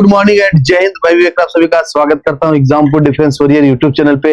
Good morning and जय हिंद। भाई विवेक, आप सभी का स्वागत करता हूं Exampur defence warrior YouTube channel पे।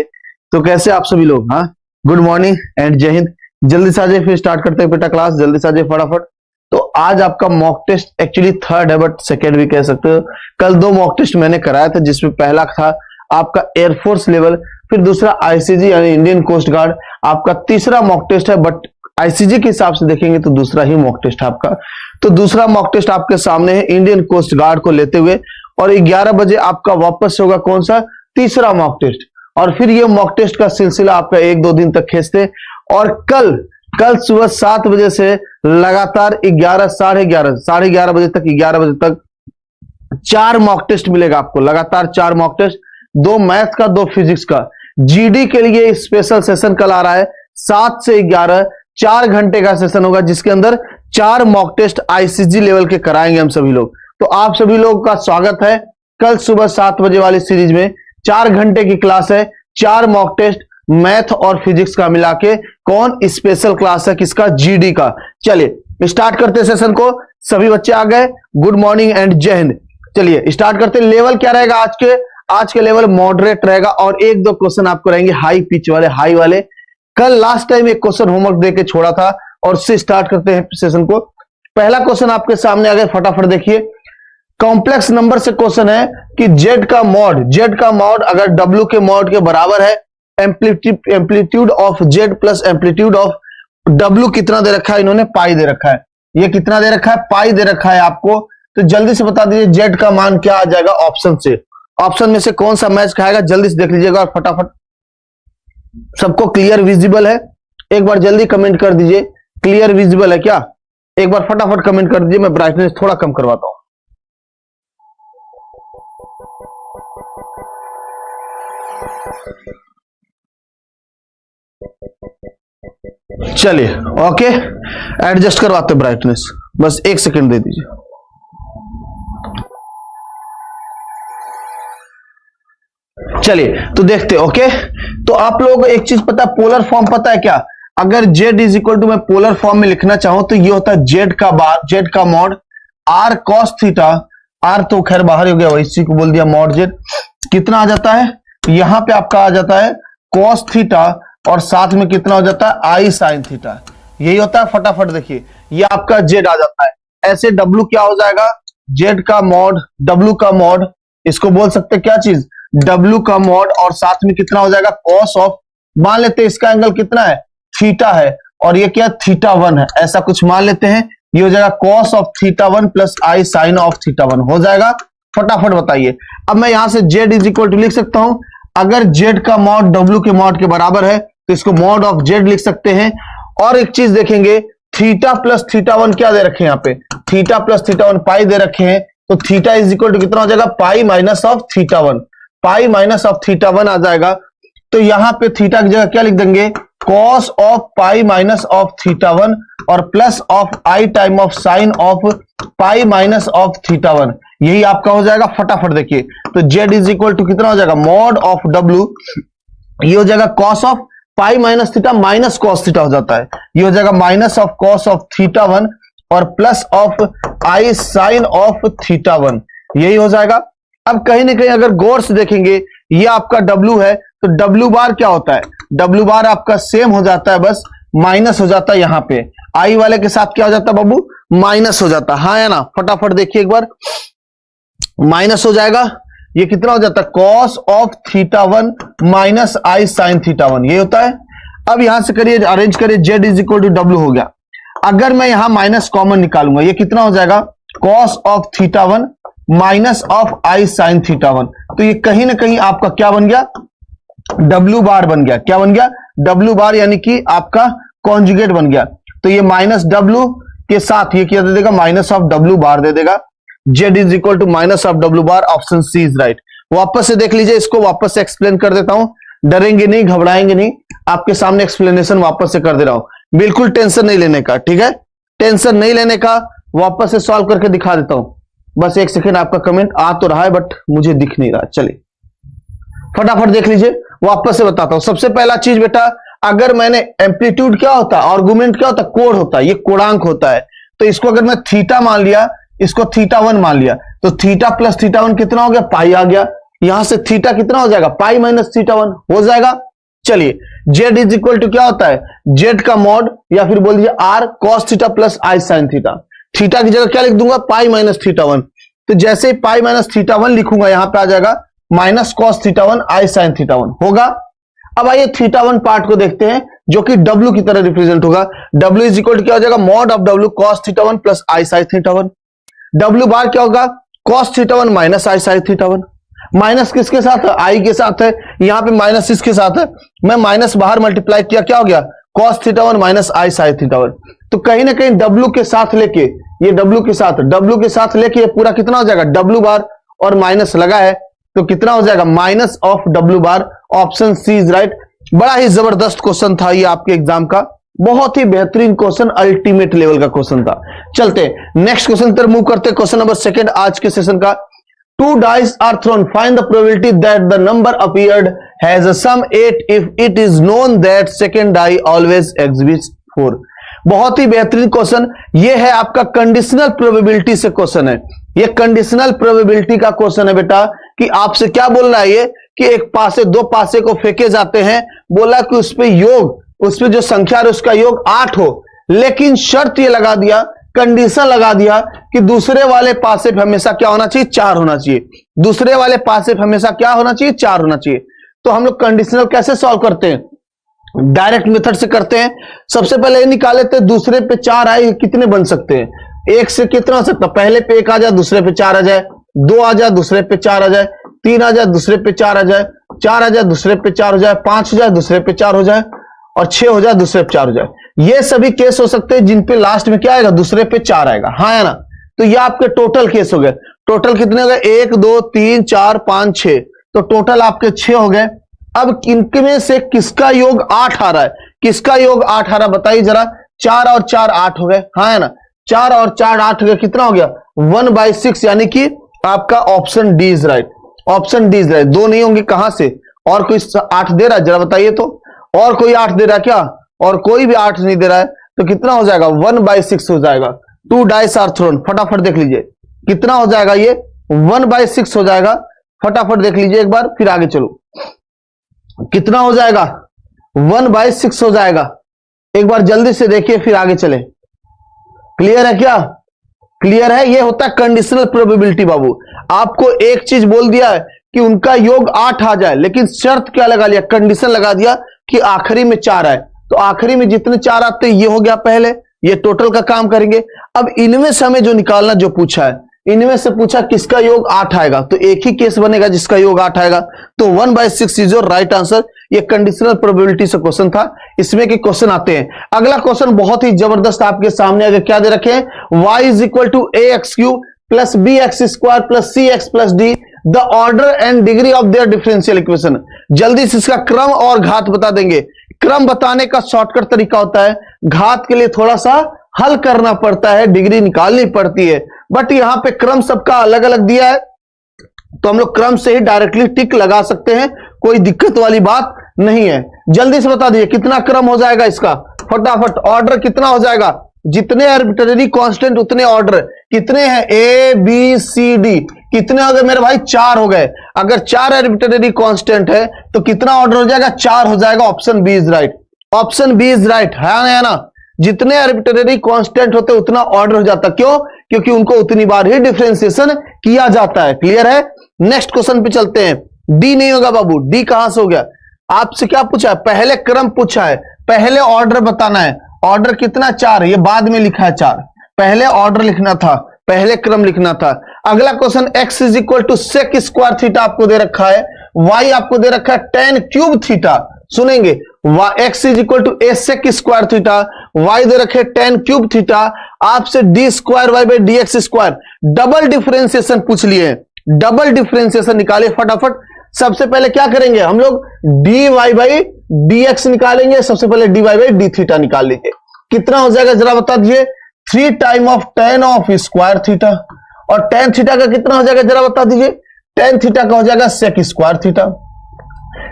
तो कैसे आप सभी लोग? हाँ, गुड मॉर्निंग एंड जय हिंद। जल्दी से आ जाए, फिर स्टार्ट करते हैं बेटा क्लास। जल्दी से आ जाए फटाफट। तो आज आपका मॉक टेस्ट एक्चुअली थर्ड है बट सेकेंड भी कह सकते हो। कल दो मॉक टेस्ट मैंने कराया था, जिसमें पहला था आपका एयरफोर्स लेवल, फिर दूसरा आईसीजी यानी इंडियन कोस्ट गार्ड। आपका तीसरा मॉक टेस्ट है बट आईसीजी के हिसाब से देखेंगे तो दूसरा ही मॉक टेस्ट है आपका। तो दूसरा मॉक टेस्ट आपके सामने है इंडियन कोस्ट गार्ड को लेते हुए, और 11 बजे आपका वापस होगा कौन सा? तीसरा मॉक टेस्ट। और फिर ये मॉक टेस्ट का सिलसिला आपका 1-2 दिन तक खींचते, और कल सुबह 7 बजे से लगातार 11, साढ़े 11 बजे तक 11 बजे तक 4 मॉक टेस्ट मिलेगा आपको। लगातार 4 मॉक टेस्ट, 2 मैथ का, 2 फिजिक्स का। जीडी के लिए स्पेशल सेशन कल आ रहा है 7 से 11, 4 घंटे का सेशन होगा, जिसके अंदर 4 मॉक टेस्ट आईसीजी लेवल के कराएंगे हम सभी लोग। तो आप सभी लोगों का स्वागत है कल सुबह 7 बजे वाली सीरीज में। 4 घंटे की क्लास है, 4 मॉक टेस्ट, मैथ और फिजिक्स का मिला के। कौन? स्पेशल क्लास है किसका? जीडी का। चलिए स्टार्ट करते हैं सेशन को। सभी बच्चे आ गए? गुड मॉर्निंग एंड जय हिंद। चलिए स्टार्ट करते हैं। लेवल क्या रहेगा आज के लेवल मॉडरेट रहेगा, और 1-2 क्वेश्चन आपको रहेंगे हाई पिच वाले, हाई वाले। कल लास्ट टाइम एक क्वेश्चन होमवर्क देके छोड़ा था, और उससे स्टार्ट करते हैं सेशन को। पहला क्वेश्चन आपके सामने आ गया, फटाफट देखिए। कॉम्प्लेक्स नंबर से क्वेश्चन है कि जेड का मॉड अगर डब्ल्यू के मॉड के बराबर है, amplitude of Z plus amplitude of W कितना दे रखा है? इन्होंने पाई दे रखा है। ये कितना दे रखा है? पाई दे रखा है आपको। तो जल्दी से बता दीजिए जेड का मान क्या आ जाएगा ऑप्शन से। ऑप्शन में से कौन सा मैच खाएगा? जल्दी से देख लीजिएगा और फटाफट। सबको क्लियर विजिबल है? एक बार जल्दी कमेंट कर दीजिए, क्लियर विजिबल है क्या? एक बार फटाफट कमेंट कर दीजिए। मैं ब्राइटनेस थोड़ा कम करवाता हूं। चलिए ओके, एडजस्ट करवाते ब्राइटनेस, बस 1 सेकंड दे दीजिए। चलिए तो देखते। ओके, तो आप लोगों को एक चीज पता है, पोलर फॉर्म पता है क्या? अगर z इज इक्वल टू मैं पोलर फॉर्म में लिखना चाहूं तो ये होता है जेड का mod r cos theta. r तो खैर बाहर हो गया, इसी को बोल दिया मॉड z। कितना आ जाता है? यहां पे आपका आ जाता है cos थीटा, और साथ में कितना हो जाता है? i sin theta. यही होता है। फटाफट देखिए, ये आपका z आ जाता है। ऐसे w क्या हो जाएगा? z का मॉड, w का मॉड, इसको बोल सकते हैं क्या चीज? W का मॉड, और साथ में कितना हो जाएगा? cos ऑफ, मान लेते हैं इसका एंगल कितना है? थीटा है, और ये क्या? थीटा 1 है, ऐसा कुछ मान लेते हैं। ये हो जाएगा cos of theta 1 plus i sin of theta 1 हो जाएगा। फटाफट बताइए। अब मैं यहां से z इज इक्वल टू लिख सकता हूं, अगर z का मॉड w के मॉड के बराबर है तो इसको मॉड ऑफ z लिख सकते हैं। और एक चीज देखेंगे, थीटा प्लस थीटा 1 क्या दे रखे हैं यहाँ पे? थीटा प्लस थीटा 1 पाई दे रखे हैं। तो थीटा इज इक्वल टू कितना हो जाएगा? Pi minus of theta 1। Pi minus of theta 1 आ जाएगा। तो यहां पे थीटा की जगह क्या लिख देंगे? cos of pi minus of theta 1 और plus of I time of sine of pi minus of theta 1। यही आपका हो जाएगा। फटाफट देखिए, तो z इज इक्वल टू कितना हो जाएगा? मॉड ऑफ w, ये हो जाएगा cos of pi minus theta minus cos theta हो जाता है। ये हो जाएगा minus of cos of theta 1 और plus of I sine of theta 1। यही हो जाएगा। अब कहीं ना कहीं अगर गौर से देखेंगे, ये आपका W है, तो W बार क्या होता है? W बार आपका सेम हो जाता है, बस माइनस हो जाता है। यहां पे I वाले के साथ क्या हो जाता है बाबू? माइनस हो जाता है। हाँ या ना? फटाफट देखिए एक बार, माइनस हो जाएगा। ये कितना हो जाता है? cos of theta 1 minus I sine theta 1, ये होता है। अब यहां से करिए, अरेंज करिए, z is equal to W हो गया। अगर मैं यहां माइनस कॉमन निकालूंगा, ये कितना हो जाएगा? cos of theta 1 minus of I sine theta 1। तो ये कहीं ना कहीं आपका क्या बन गया? W बार बन गया। क्या बन गया? W बार, यानी कि आपका कॉन्जुगेट बन गया। तो ये माइनस W के साथ ये क्या दे देगा? माइनस ऑफ W बार दे देगा। Z is equal to minus of W bar. Option C is right. वापस से देख लीजिए, इसको वापस से एक्सप्लेन कर देता हूं। डरेंगे नहीं, घबराएंगे नहीं, आपके सामने एक्सप्लेनेशन वापस से कर दे रहा हूं। बिल्कुल टेंशन नहीं लेने का, ठीक है? टेंशन नहीं लेने का। वापस से सॉल्व करके दिखा देता हूं। बस 1 सेकेंड, आपका कमेंट आ तो रहा है बट मुझे दिख नहीं रहा। चलिए फटाफट देख लीजिए, वापस से बताता हूं। सबसे पहला चीज बेटा, अगर मैंने एम्पलीट्यूड क्या होता है? आर्गुमेंट क्या होता है? कोण होता है, ये कोणांक होता है। तो इसको अगर मैं थीटा मान लिया, इसको θ1 मान लिया, तो थीटा प्लस θ1 कितना हो गया, पाई आ गया। यहां से थीटा कितना हो जाएगा, पाई माइनस θ1 हो जाएगा। चलिए जेड इज इक्वल टू क्या होता है, जेड का मॉड या फिर बोल दीजिए R cos theta plus I sine theta. Theta की जगह क्या लिख दूंगा, पाई माइनस θ1। तो जैसे ही पाई माइनस θ1 लिखूंगा यहां पे आ जाएगा माइनस कॉस θ1 आई साइन θ1 होगा। अब आइए θ1 पार्ट को देखते हैं जो कि W की तरह रिप्रेजेंट होगा। W इज इक्वल टू क्या हो जाएगा, mod of W cos θ1 plus I sine θ1। W bar क्या होगा, cos θ1 minus I sine θ1। Minus किसके साथ है, आई के साथ है, यहां पे माइनस इसके साथ है, मैं माइनस बाहर मल्टीप्लाई किया, क्या हो गया, कॉस θ1 माइनस आई साइन θ1। तो कहीं ना कहीं W के साथ लेके, ये W के साथ लेके ये पूरा कितना हो जाएगा, W बार और माइनस लगा है तो कितना हो जाएगा, minus of W bar. Option C is right. बड़ा ही जबरदस्त क्वेश्चन था ये आपके एग्जाम का, बहुत ही बेहतरीन क्वेश्चन, अल्टीमेट लेवल का क्वेश्चन था। चलते नेक्स्ट क्वेश्चन पर मूव करते, क्वेश्चन नंबर 2 आज के सेशन का। Two dice are thrown. Find the probability that the number appeared has a sum 8 if it is known that second die always exhibits 4. बहुत ही बेहतरीन क्वेश्चन ये है, आपका कंडीशनल प्रोबेबिलिटी से क्वेश्चन है। ये कंडीशनल प्रोबेबिलिटी का क्वेश्चन है बेटा, कि आपसे क्या बोल रहा है ये, कि एक पासे दो पासे को फेंके जाते हैं, बोला कि उस पे योग, उस पे जो संख्या है उसका योग 8 हो, लेकिन शर्त ये लगा दिया, कंडीशन लगा दिया कि दूसरे वाले पासे पे हमेशा क्या होना चाहिए, 4 होना चाहिए। दूसरे वाले पासे पे हमेशा क्या होना चाहिए, 4 होना चाहिए। तो हम लोग कंडीशनल कैसे सॉल्व करते हैं, डायरेक्ट मेथड से करते हैं। सबसे पहले ये निकाल लेते हैं, दूसरे पे 4 आए कितने बन सकते हैं, एक से कितना हो सकता, पहले पे 1 आ जाए, दूसरे पे 4 आ जाए, 2 आ जाए, दूसरे पे 4 आ जाए, 3 आ जाए, दूसरे पे 4 आ जाए, 4 आ जाए, दूसरे पे 4 हो जाए, 5 हो जाए, दूसरे पे 4 हो जाए, और 6 हो जाए, दूसरे पे 4 हो जाए। ये सभी केस हो सकते हैं जिन पे लास्ट में क्या आएगा, दूसरे पे 4 आएगा, हाँ या ना। तो ये आपके टोटल केस हो गए। टोटल कितने हो गए, 1 2 3 4 5 6, तो टोटल आपके 6 हो गए। अब इनके में से किसका योग 8 आ रहा है, किसका योग 8 आ रहा है बताइए जरा। 4 और 4 8 हो गए, हाँ है ना, 4 और 4 8 हो गया, कितना हो गया 1/6, यानी कि आपका option D is right. Option D is right. 2 नहीं होंगे कहां से, और कोई 8 दे रहा है जरा बताइए तो, और कोई 8 दे रहा है क्या, और कोई भी 8 नहीं दे रहा है, तो कितना हो जाएगा 1/6 हो जाएगा। 2 डाइस आर थ्रोन, फटाफट देख लीजिए कितना हो जाएगा, ये 1/6 हो जाएगा। फटाफट देख लीजिए एक बार, फिर आगे चलो, कितना हो जाएगा 1/6 हो जाएगा। एक बार जल्दी से देखिए फिर आगे चले। क्लियर है क्या, क्लियर है। ये होता है कंडीशनल प्रोबेबिलिटी बाबू। आपको एक चीज बोल दिया है कि उनका योग 8 आ जाए, लेकिन शर्त क्या लगा लिया, कंडीशन लगा दिया कि आखिरी में 4 आए। तो आखिरी में जितने 4 आते हैं ये हो गया पहले, ये टोटल का काम करेंगे। अब इनमें से हमें जो निकालना, जो पूछा है, इनमें से पूछा किसका योग 8 आएगा, तो एक ही केस बनेगा जिसका योग 8 आएगा, तो 1/6 इज योर राइट आंसर। ये कंडीशनल प्रोबेबिलिटी से क्वेश्चन था, इसमें के क्वेश्चन आते हैं। अगला क्वेश्चन बहुत ही जबरदस्त आपके सामने आगे, क्या दे रखे हैं, y is equal to ax³ plus bx² plus cx plus d, the order and degree of their differential equation. जल्दी से इसका क्रम और घात बता देंगे। क्रम बताने का शॉर्टकट तरीका होता है, घात के लिए थोड़ा सा हल करना पड़ता है, डिग्री निकालनी पड़ती है, बट यहां पे क्रम सबका अलग अलग दिया है, तो हम लोग क्रम से ही डायरेक्टली टिक लगा सकते हैं, कोई दिक्कत वाली बात नहीं है। जल्दी से बता दीजिए कितना क्रम हो जाएगा इसका, फटाफट। ऑर्डर कितना हो जाएगा, जितने आर्बिट्रेरी कांस्टेंट उतने ऑर्डर, कितने हैं ए बी सी डी, कितने हो गए मेरे भाई, 4 हो गए। अगर 4 आर्बिट्रेरी कांस्टेंट है तो कितना ऑर्डर हो जाएगा, 4 हो जाएगा। Option B is right. Option B is right है ना। जितने आर्बिट्रेरी कांस्टेंट होते उतना ऑर्डर हो जाता, क्यों, क्योंकि उनको उतनी बार ही डिफरेंशिएशन किया जाता है। क्लियर है। नेक्स्ट क्वेश्चन पे चलते हैं। डी नहीं होगा बाबू, डी कहां से हो गया, आपसे क्या पूछा है, पहले क्रम पूछा है, पहले ऑर्डर बताना है। ऑर्डर कितना, 4, ये बाद में लिखा है 4, पहले ऑर्डर लिखना था, पहले क्रम लिखना था। अगला question, x is equal to sec square theta आपको दे रखा है, y आपको दे रखा है tan क्यूब थीटा। सुनेंगे, x is equal to a sec square theta, y दे रखे tan क्यूब थीटा, आपसे d square y by d x square. Double differentiation पूछ लिए, डबल डिफरेंशिएशन निकाले फटाफट। सबसे पहले क्या करेंगे हम लोग, dy बाई dx निकालेंगे। सबसे पहले dy बाई डी थीटा निकाल लीजिए, कितना हो जाएगा जरा बता दीजिए, 3 time of tan of square theta, और tan थीटा का कितना हो जाएगा जरा बता दीजिए, tan थीटा का हो जाएगा sec square theta.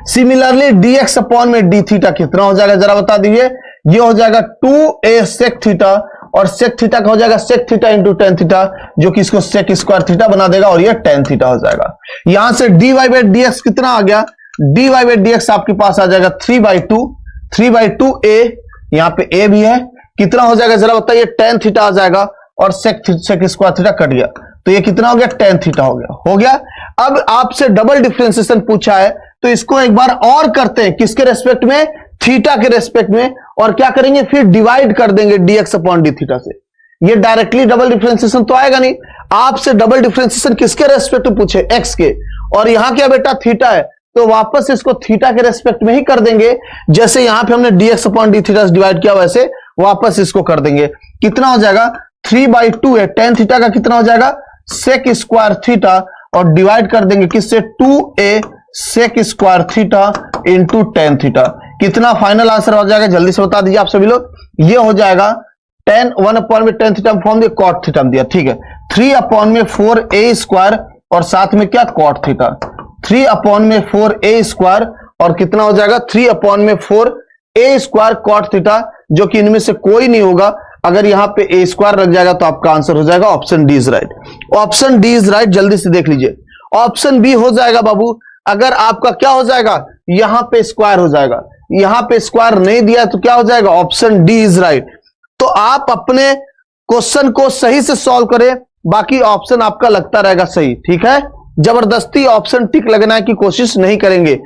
Similarly dx upon में d थीटा कितना हो जाएगा जरा बता दीजिए, ये हो जाएगा 2a सेक थीटा, और सेक थीटा का हो जाएगा sec theta into tan theta, जो कि इसको सेक स्क्वायर थीटा बना देगा और ये टेन थीटा हो जाएगा। यहां से dy बाई डी एक्स कितना आ गया, dy बाई डी एक्स आपके पास आ जाएगा 3/2 a, यहां पे a भी है, कितना हो जाएगा जरा बताइए, टेन थीटा आ जाएगा और सेक स्क्वायर थीटा कट गया, तो ये कितना हो गया, टेन थीटा हो गया। अब आपसे डबल डिफरेंशिएशन पूछा है तो इसको एक बार और करते हैं, किसके रेस्पेक्ट में, थीटा के रेस्पेक्ट में, और क्या करेंगे फिर डिवाइड कर देंगे dx अपॉन डी थीटा से। ये डायरेक्टली डबल डिफरेंशिएशन तो आएगा नहीं, आपसे डबल डिफरेंशिएशन किसके रेस्पेक्ट में पूछे, x के, और यहां क्या बेटा थीटा है, तो वापस इसको थीटा के रेस्पेक्ट में ही कर देंगे, जैसे यहां पे हमने dx अपॉन डी थीटा से डिवाइड किया वैसे वापस इसको कर देंगे। कितना हो जाएगा, 3/2 है, टेन थीटा का कितना हो जाएगा, सेक स्क्वायर थीटा, और डिवाइड कर देंगे किससे, 2a sec square theta into tan theta. कितना फाइनल आंसर हो जाएगा जल्दी से बता दीजिए आप सभी लोग, ये हो जाएगा 1/10 थीटा फॉर्म दिया, कॉट थीटा दिया, ठीक है, 3/4a स्क्वायर और साथ में क्या कॉट थीटा, 3/4a स्क्वायर और कितना हो जाएगा 3/4a स्क्वायर कॉट थीटा, जो कि इनमें से कोई नहीं होगा। अगर यहां पे a स्क्वायर लग जाएगा तो आपका आंसर हो जाएगा option D is right. Option D is right, जल्दी से देख लीजिए। ऑप्शन बी हो जाएगा बाबू, अगर आपका क्या हो जाएगा, यहां पे स्क्वायर हो जाएगा, यहां पे स्क्वायर नहीं दिया तो क्या हो जाएगा, ऑप्शन डी इज राइट। तो आप अपने क्वेश्चन को सही से सॉल्व करें, बाकी ऑप्शन आपका लगता रहेगा सही, ठीक है। जबरदस्ती ऑप्शन टिक लगना की कोशिश नहीं करेंगे,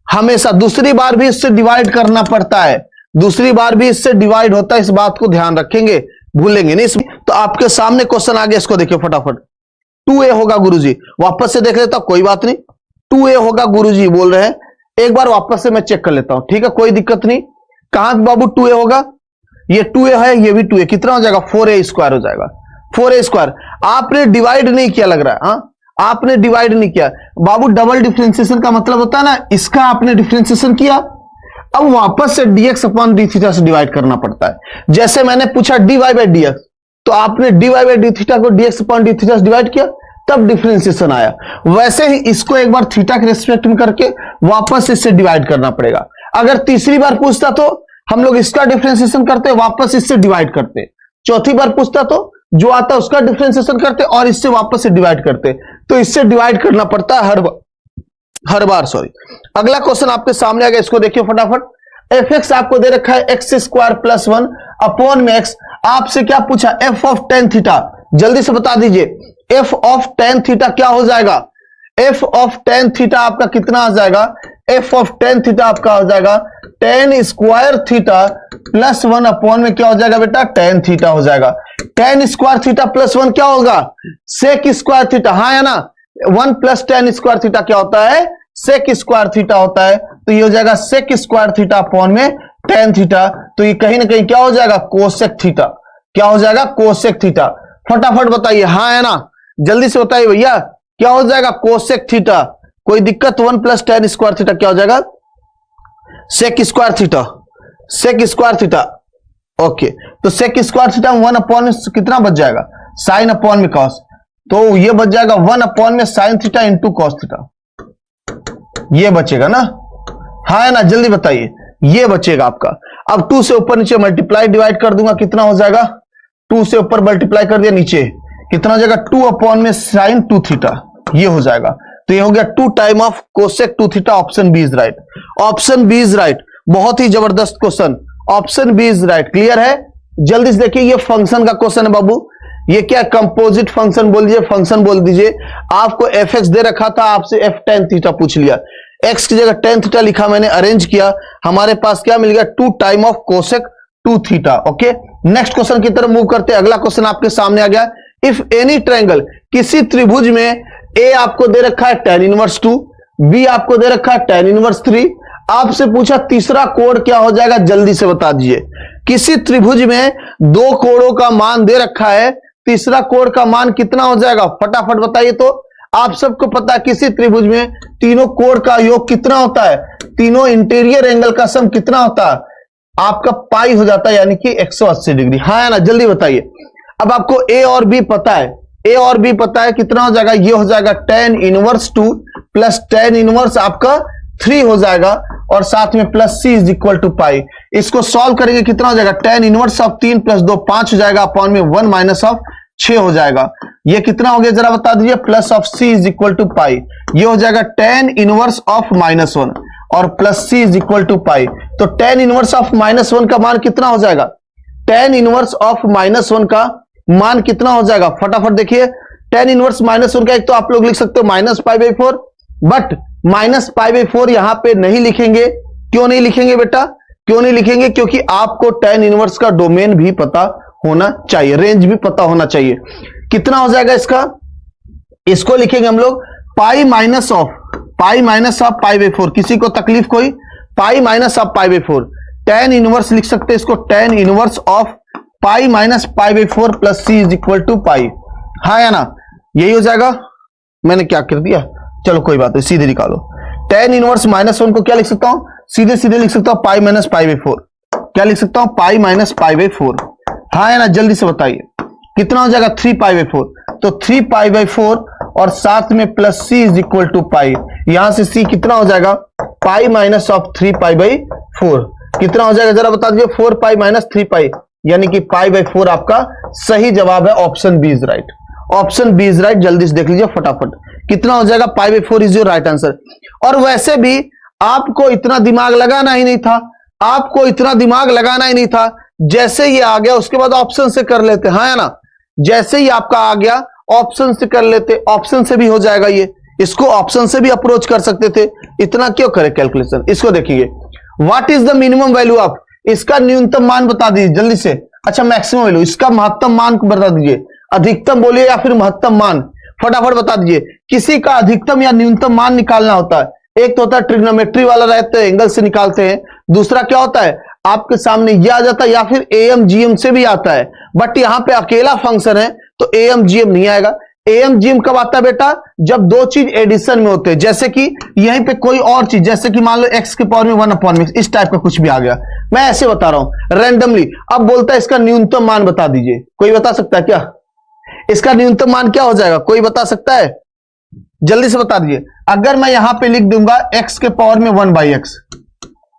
हमेशा दूसरी बार भी इससे डिवाइड करना पड़ता है, दूसरी बार भी इससे डिवाइड होता है, इस बात को ध्यान रखेंगे, भूलेंगे नहीं। तो आपके सामने क्वेश्चन आ गया, इसको देखिए फटाफट। 2a होगा गुरुजी, वापस से देख लेता हूं, कोई बात नहीं, 2a होगा गुरुजी बोल रहे हैं, एक बार वापस से मैं चेक कर लेता हूं, ठीक है, कोई दिक्कत नहीं। कहां बाबू 2a होगा, ये 2a है, ये भी 2a, कितना हो जाएगा 4a स्क्वायर हो जाएगा, 4a स्क्वायर। आपने डिवाइड नहीं किया लग रहा है, हाँ आपने डिवाइड नहीं किया बाबू, डबल डिफरेंशिएशन का मतलब होता है ना, इसका आपने डिफरेंशिएशन किया, अब वापस से dx अपॉन डी थीटा से डिवाइड करना पड़ता है। जैसे मैंने पूछा dy बाई dx, तो आपने dy बाई डी थीटा को dx अपॉन डी थीटा से डिवाइड किया, तब डिफरेंशिएशन आया। वैसे ही इसको एक बार थीटा के रेस्पेक्ट में करके वापस इससे डिवाइड करना पड़ेगा। अगर तीसरी बार पूछता तो हम लोग इसका डिफरेंशिएशन करते, वापस इससे डिवाइड करते, चौथी बार पूछता तो जो आता उसका डिफरेंशिएशन करते और इससे वापस से डिवाइड करते, तो इससे डिवाइड करना पड़ता है हर बार सॉरी। अगला क्वेश्चन आपके सामने आ गया, इसको देखिए फटाफट। एफ एक्स आपको दे रखा है एक्स स्क्वायर प्लस 1 अपॉन में एक्स, आपसे क्या पूछा, एफ ऑफ टेन थीटा, जल्दी से बता दीजिए एफ ऑफ टेन थीटा क्या हो जाएगा, एफ ऑफ टेन थीटा आपका कितना आ जाएगा, एफ ऑफ टेन थीटा आपका हो जाएगा ten square theta plus 1 upon में क्या हो जाएगा बेटा, टेन थीटा हो जाएगा। टेन स्क्वायर थीटा प्लस 1 क्या होगा, सेक स्क्वायर थीटा, हाँ है ना, 1 प्लस टेन स्क्वायर थीटा क्या होता है, सेक स्क्वायर थीटा होता है, तो ये हो जाएगा सेक स्क्वायर थीटा अपॉन में टेन थीटा, तो ये कहीं ना कहीं क्या हो जाएगा, कोसेक थीटा, क्या हो जाएगा, कोसेक थीटा। फटाफट बताइए, हाँ है ना, जल्दी से बताइए भैया, क्या हो जाएगा, कोसेक थीटा, कोई दिक्कत, 1 प्लस टेन स्क्वायर थीटा क्या हो जाएगा, sec square theta, sec square theta, okay. तो सेक स्क्वायर थीटा 1 अपॉन में कितना बच जाएगा, साइन अपॉन में कॉस, तो ये बच जाएगा 1 अपॉन में sine theta into cos theta, ये बचेगा ना, हाँ है ना, जल्दी बताइए, ये बचेगा आपका। अब 2 से ऊपर नीचे मल्टीप्लाई डिवाइड कर दूंगा, कितना हो जाएगा, 2 से ऊपर मल्टीप्लाई कर दिया, नीचे कितना हो जाएगा, 2 अपॉन में साइन 2 थीटा, ये हो जाएगा। तो ये हो गया 2 time of cosec 2 theta, option B is right, option B is right. बहुत ही जबरदस्त question, option B is right, clear है। जल्दी से देखिए, ये फंक्शन का क्वेश्चन है बाबू, ये क्या कंपोजिट फंक्शन बोल दीजिए, फंक्शन बोल दीजिए। आपको एफ एक्स दे रखा था, आपसे एफ टेन थीटा पूछ लिया, एक्स की जगह टेन थीटा लिखा, मैंने अरेंज किया, हमारे पास क्या मिल गया, 2 time of cosec 2 theta. Okay, next question की तरफ मूव करते हैं। अगला क्वेश्चन आपके सामने आ गया, इफ एनी ट्रायंगल, किसी त्रिभुज में ए आपको दे रखा है tan इनवर्स 2, बी आपको दे रखा है tan इनवर्स 3, आपसे पूछा तीसरा कोण क्या हो जाएगा, जल्दी से बता दीजिए। किसी त्रिभुज में 2 कोणों का मान दे रखा है, तीसरा कोण का मान कितना हो जाएगा, फटाफट बताइए। तो आप सबको पता है किसी त्रिभुज में तीनों कोण का योग कितना होता है, तीनों इंटीरियर एंगल का सम कितना होता है, आपका पाई हो जाता है, यानी कि 180 डिग्री, हाँ है ना, जल्दी बताइए। अब आपको ए और बी पता है, ए और बी पता है, कितना हो जाएगा, ये हो जाएगा tan inverse 2 plus tan inverse आपका 3 हो जाएगा, और साथ में plus C is equal to pi. इसको सॉल्व करेंगे कितना हो जाएगा, tan इनवर्स ऑफ 3 प्लस 2 5 हो जाएगा, अपॉन में 1 माइनस ऑफ 6 हो जाएगा। ये कितना हो गया जरा बता दीजिए, plus of C is equal to pi. ये हो जाएगा tan इनवर्स ऑफ -1 और plus C is equal to pi. तो tan इनवर्स ऑफ -1 का मान कितना हो जाएगा, tan इनवर्स ऑफ -1 का मान कितना हो जाएगा, फटाफट देखिए। tan इनवर्स -1 का एक तो आप लोग लिख सकते हो -π/4, बट -π/4 यहां पे नहीं लिखेंगे। क्यों नहीं लिखेंगे बेटा, क्यों नहीं लिखेंगे, क्योंकि आपको tan इनवर्स का डोमेन भी पता होना चाहिए, रेंज भी पता होना चाहिए। कितना हो जाएगा इसका, इसको लिखेंगे हम लोग पाई माइनस ऑफ π/4। किसी को तकलीफ कोई, π/π/4 tan इनवर्स लिख सकते हैं इसको, tan inverse of π/π/4 plus C is equal to pi. हाँ या ना, यही हो जाएगा। मैंने क्या कर दिया, चलो कोई बात नहीं, सीधे निकालो। tan इनवर्स -1 को क्या लिख सकता हूं, सीधे सीधे लिख सकता हूं π/π/4। क्या लिख सकता हूं, π/π/4। हाँ या ना, जल्दी से बताइए कितना हो जाएगा, 3π/4। तो 3π/4 और साथ में plus C is equal to pi. यहां से सी कितना हो जाएगा, पाई माइनस ऑफ 3π/4 कितना हो जाएगा जरा बता दीजिए, 4π माइनस 3π, यानी कि π/4 आपका सही जवाब है। Option B is right, option B is right. जल्दी से देख लीजिए फटाफट, कितना हो जाएगा, π/4 इज योर राइट आंसर। और वैसे भी आपको इतना दिमाग लगाना ही नहीं था, आपको इतना दिमाग लगाना ही नहीं था। जैसे ये आ गया उसके बाद ऑप्शन से कर लेते, हाँ या ना, जैसे ही आपका आ गया ऑप्शन से कर लेते, ऑप्शन से भी हो जाएगा। ये इसको ऑप्शन से भी अप्रोच कर सकते थे, इतना क्यों करे कैलकुलेशन। इसको देखिए, what is the minimum value of, इसका न्यूनतम मान बता दीजिए जल्दी से। अच्छा मैक्सिमम वैल्यू, इसका महत्तम मान बता दीजिए, अधिकतम बोलिए या फिर महत्तम मान, फटाफट बता दीजिए। किसी का अधिकतम या न्यूनतम मान निकालना होता है, एक तो होता है ट्रिग्नोमेट्री वाला रहते हैं, एंगल से निकालते हैं। दूसरा क्या होता है, आपके सामने यह आ जाता है, या फिर AMGM से भी आता है। बट यहां पे अकेला फंक्शन है तो AMGM नहीं आएगा। AMGM कब आता है बेटा, जब दो चीज एडिशन में होते हैं। जैसे कि यहीं पे कोई और चीज, जैसे कि मान लो x के पावर में 1/x, इस टाइप का कुछ भी आ गया। मैं ऐसे बता रहा हूं रैंडमली। अब बोलता है इसका न्यूनतम मान बता दीजिए, कोई बता सकता है क्या, इसका न्यूनतम मान क्या हो जाएगा, कोई बता सकता है, जल्दी से बता दीजिए। अगर मैं यहां पे लिख दूंगा x के पावर में 1/x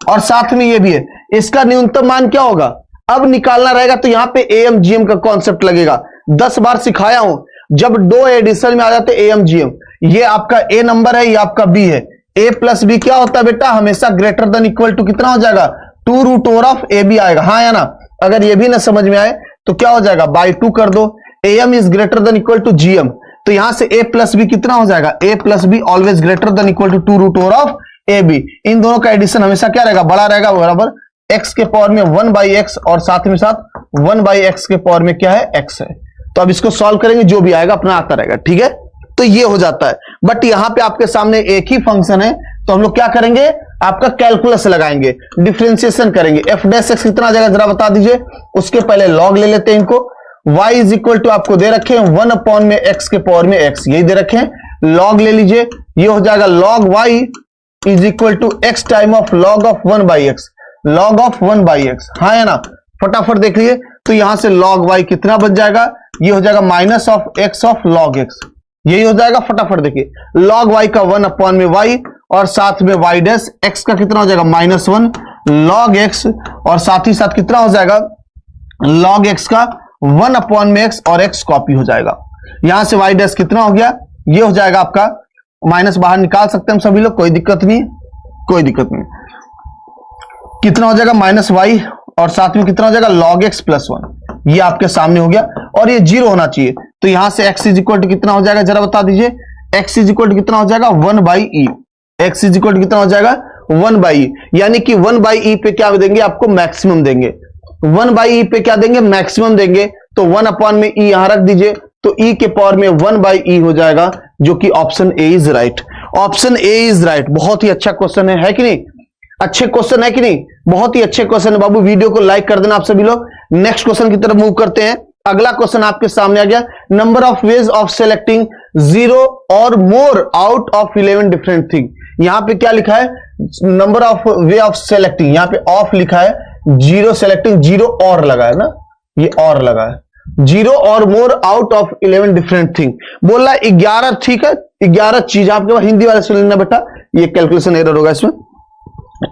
और साथ में ये भी है, इसका न्यूनतम मान क्या होगा। अब निकालना रहेगा तो यहां पे AMGM का कॉन्सेप्ट लगेगा। 10 बार सिखाया हूं, जब दो एडिशन में आ जाते AMGM, ये आपका A नंबर है, ये आपका B है। A प्लस B क्या होता है बेटा, हमेशा ग्रेटर देन इक्वल टू कितना हो जाएगा, 2√AB आएगा। हाँ या ना, अगर ये भी ना समझ में आए तो क्या हो जाएगा, बाई 2 कर दो। AM is greater than equal to GM, तो यहां से A प्लस B कितना हो जाएगा, A plus B always greater than equal to 2√AB। इन दोनों का एडिशन हमेशा क्या रहेगा, बड़ा रहेगा, बराबर x के पावर में 1/x और साथ में साथ 1/x के पावर में क्या है, x है। तो अब इसको सॉल्व करेंगे, जो भी आएगा अपना आता रहेगा, ठीक है। तो ये हो जाता है। बट यहां पे आपके सामने एक ही फंक्शन है, तो हम लोग क्या करेंगे, आपका कैलकुलस लगाएंगे, डिफरेंशिएशन करेंगे। f' कितना आ जाएगा जरा बता दीजिए। उसके पहले लॉग ले लेते हैं इनको। y इज इक्वल टू आपको दे रखे हैं 1 में x के पावर में x, यही दे रखे हैं। लॉग ले लीजिए, ये हो जाएगा log y is equal to x time of log of 1/x, log of 1/x। हाँ है ना, फटाफट देख लीजिए। तो यहां से log y कितना बच जाएगा, ये हो जाएगा minus of x of log x, यही हो जाएगा। फटाफट देखिए, log y का 1 में y और साथ में y डैश, x का कितना हो जाएगा -1 log x, और साथ ही साथ कितना हो जाएगा log x का 1 में x, और x कॉपी हो जाएगा। यहां से y डैश कितना हो गया, ये हो जाएगा आपका, माइनस बाहर निकाल सकते हैं हम सभी लोग, कोई दिक्कत नहीं, कोई दिक्कत नहीं। कितना हो जाएगा -y और साथ में कितना हो जाएगा log x प्लस 1, ये आपके सामने हो गया। और ये 0 होना चाहिए, तो यहां से x इज इक्वल टू कितना हो जाएगा जरा बता दीजिए। x इज इक्वल टू कितना हो जाएगा 1/e, x is equal to कितना हो जाएगा 1/e, यानी कि 1/e पे क्या देंगे, आपको मैक्सिमम देंगे। 1/e पे क्या देंगे, मैक्सिमम देंगे। तो 1 में e यहां रख दीजिए, तो e के पावर में 1/e हो जाएगा, जो कि option A is right. Option A is right. बहुत ही अच्छा क्वेश्चन है कि नहीं, अच्छे क्वेश्चन है कि नहीं, बहुत ही अच्छे क्वेश्चन है बाबू। वीडियो को लाइक कर देना आप सभी लोग। नेक्स्ट क्वेश्चन की तरफ मूव करते हैं। अगला क्वेश्चन आपके सामने आ गया, number of ways of selecting 0 और more out of 11 different thing. यहां पे क्या लिखा है, number of way of selecting, यहां पे ऑफ लिखा है, 0 सेलेक्टिंग, 0 और लगा है ना, ये और लगा है, 0 और more out of 11 different thing. बोल रहा है 11, ठीक है, 11 चीज। आपके पास हिंदी वाले सुन लेना बेटा, ये कैलकुलेशन एरर होगा इसमें।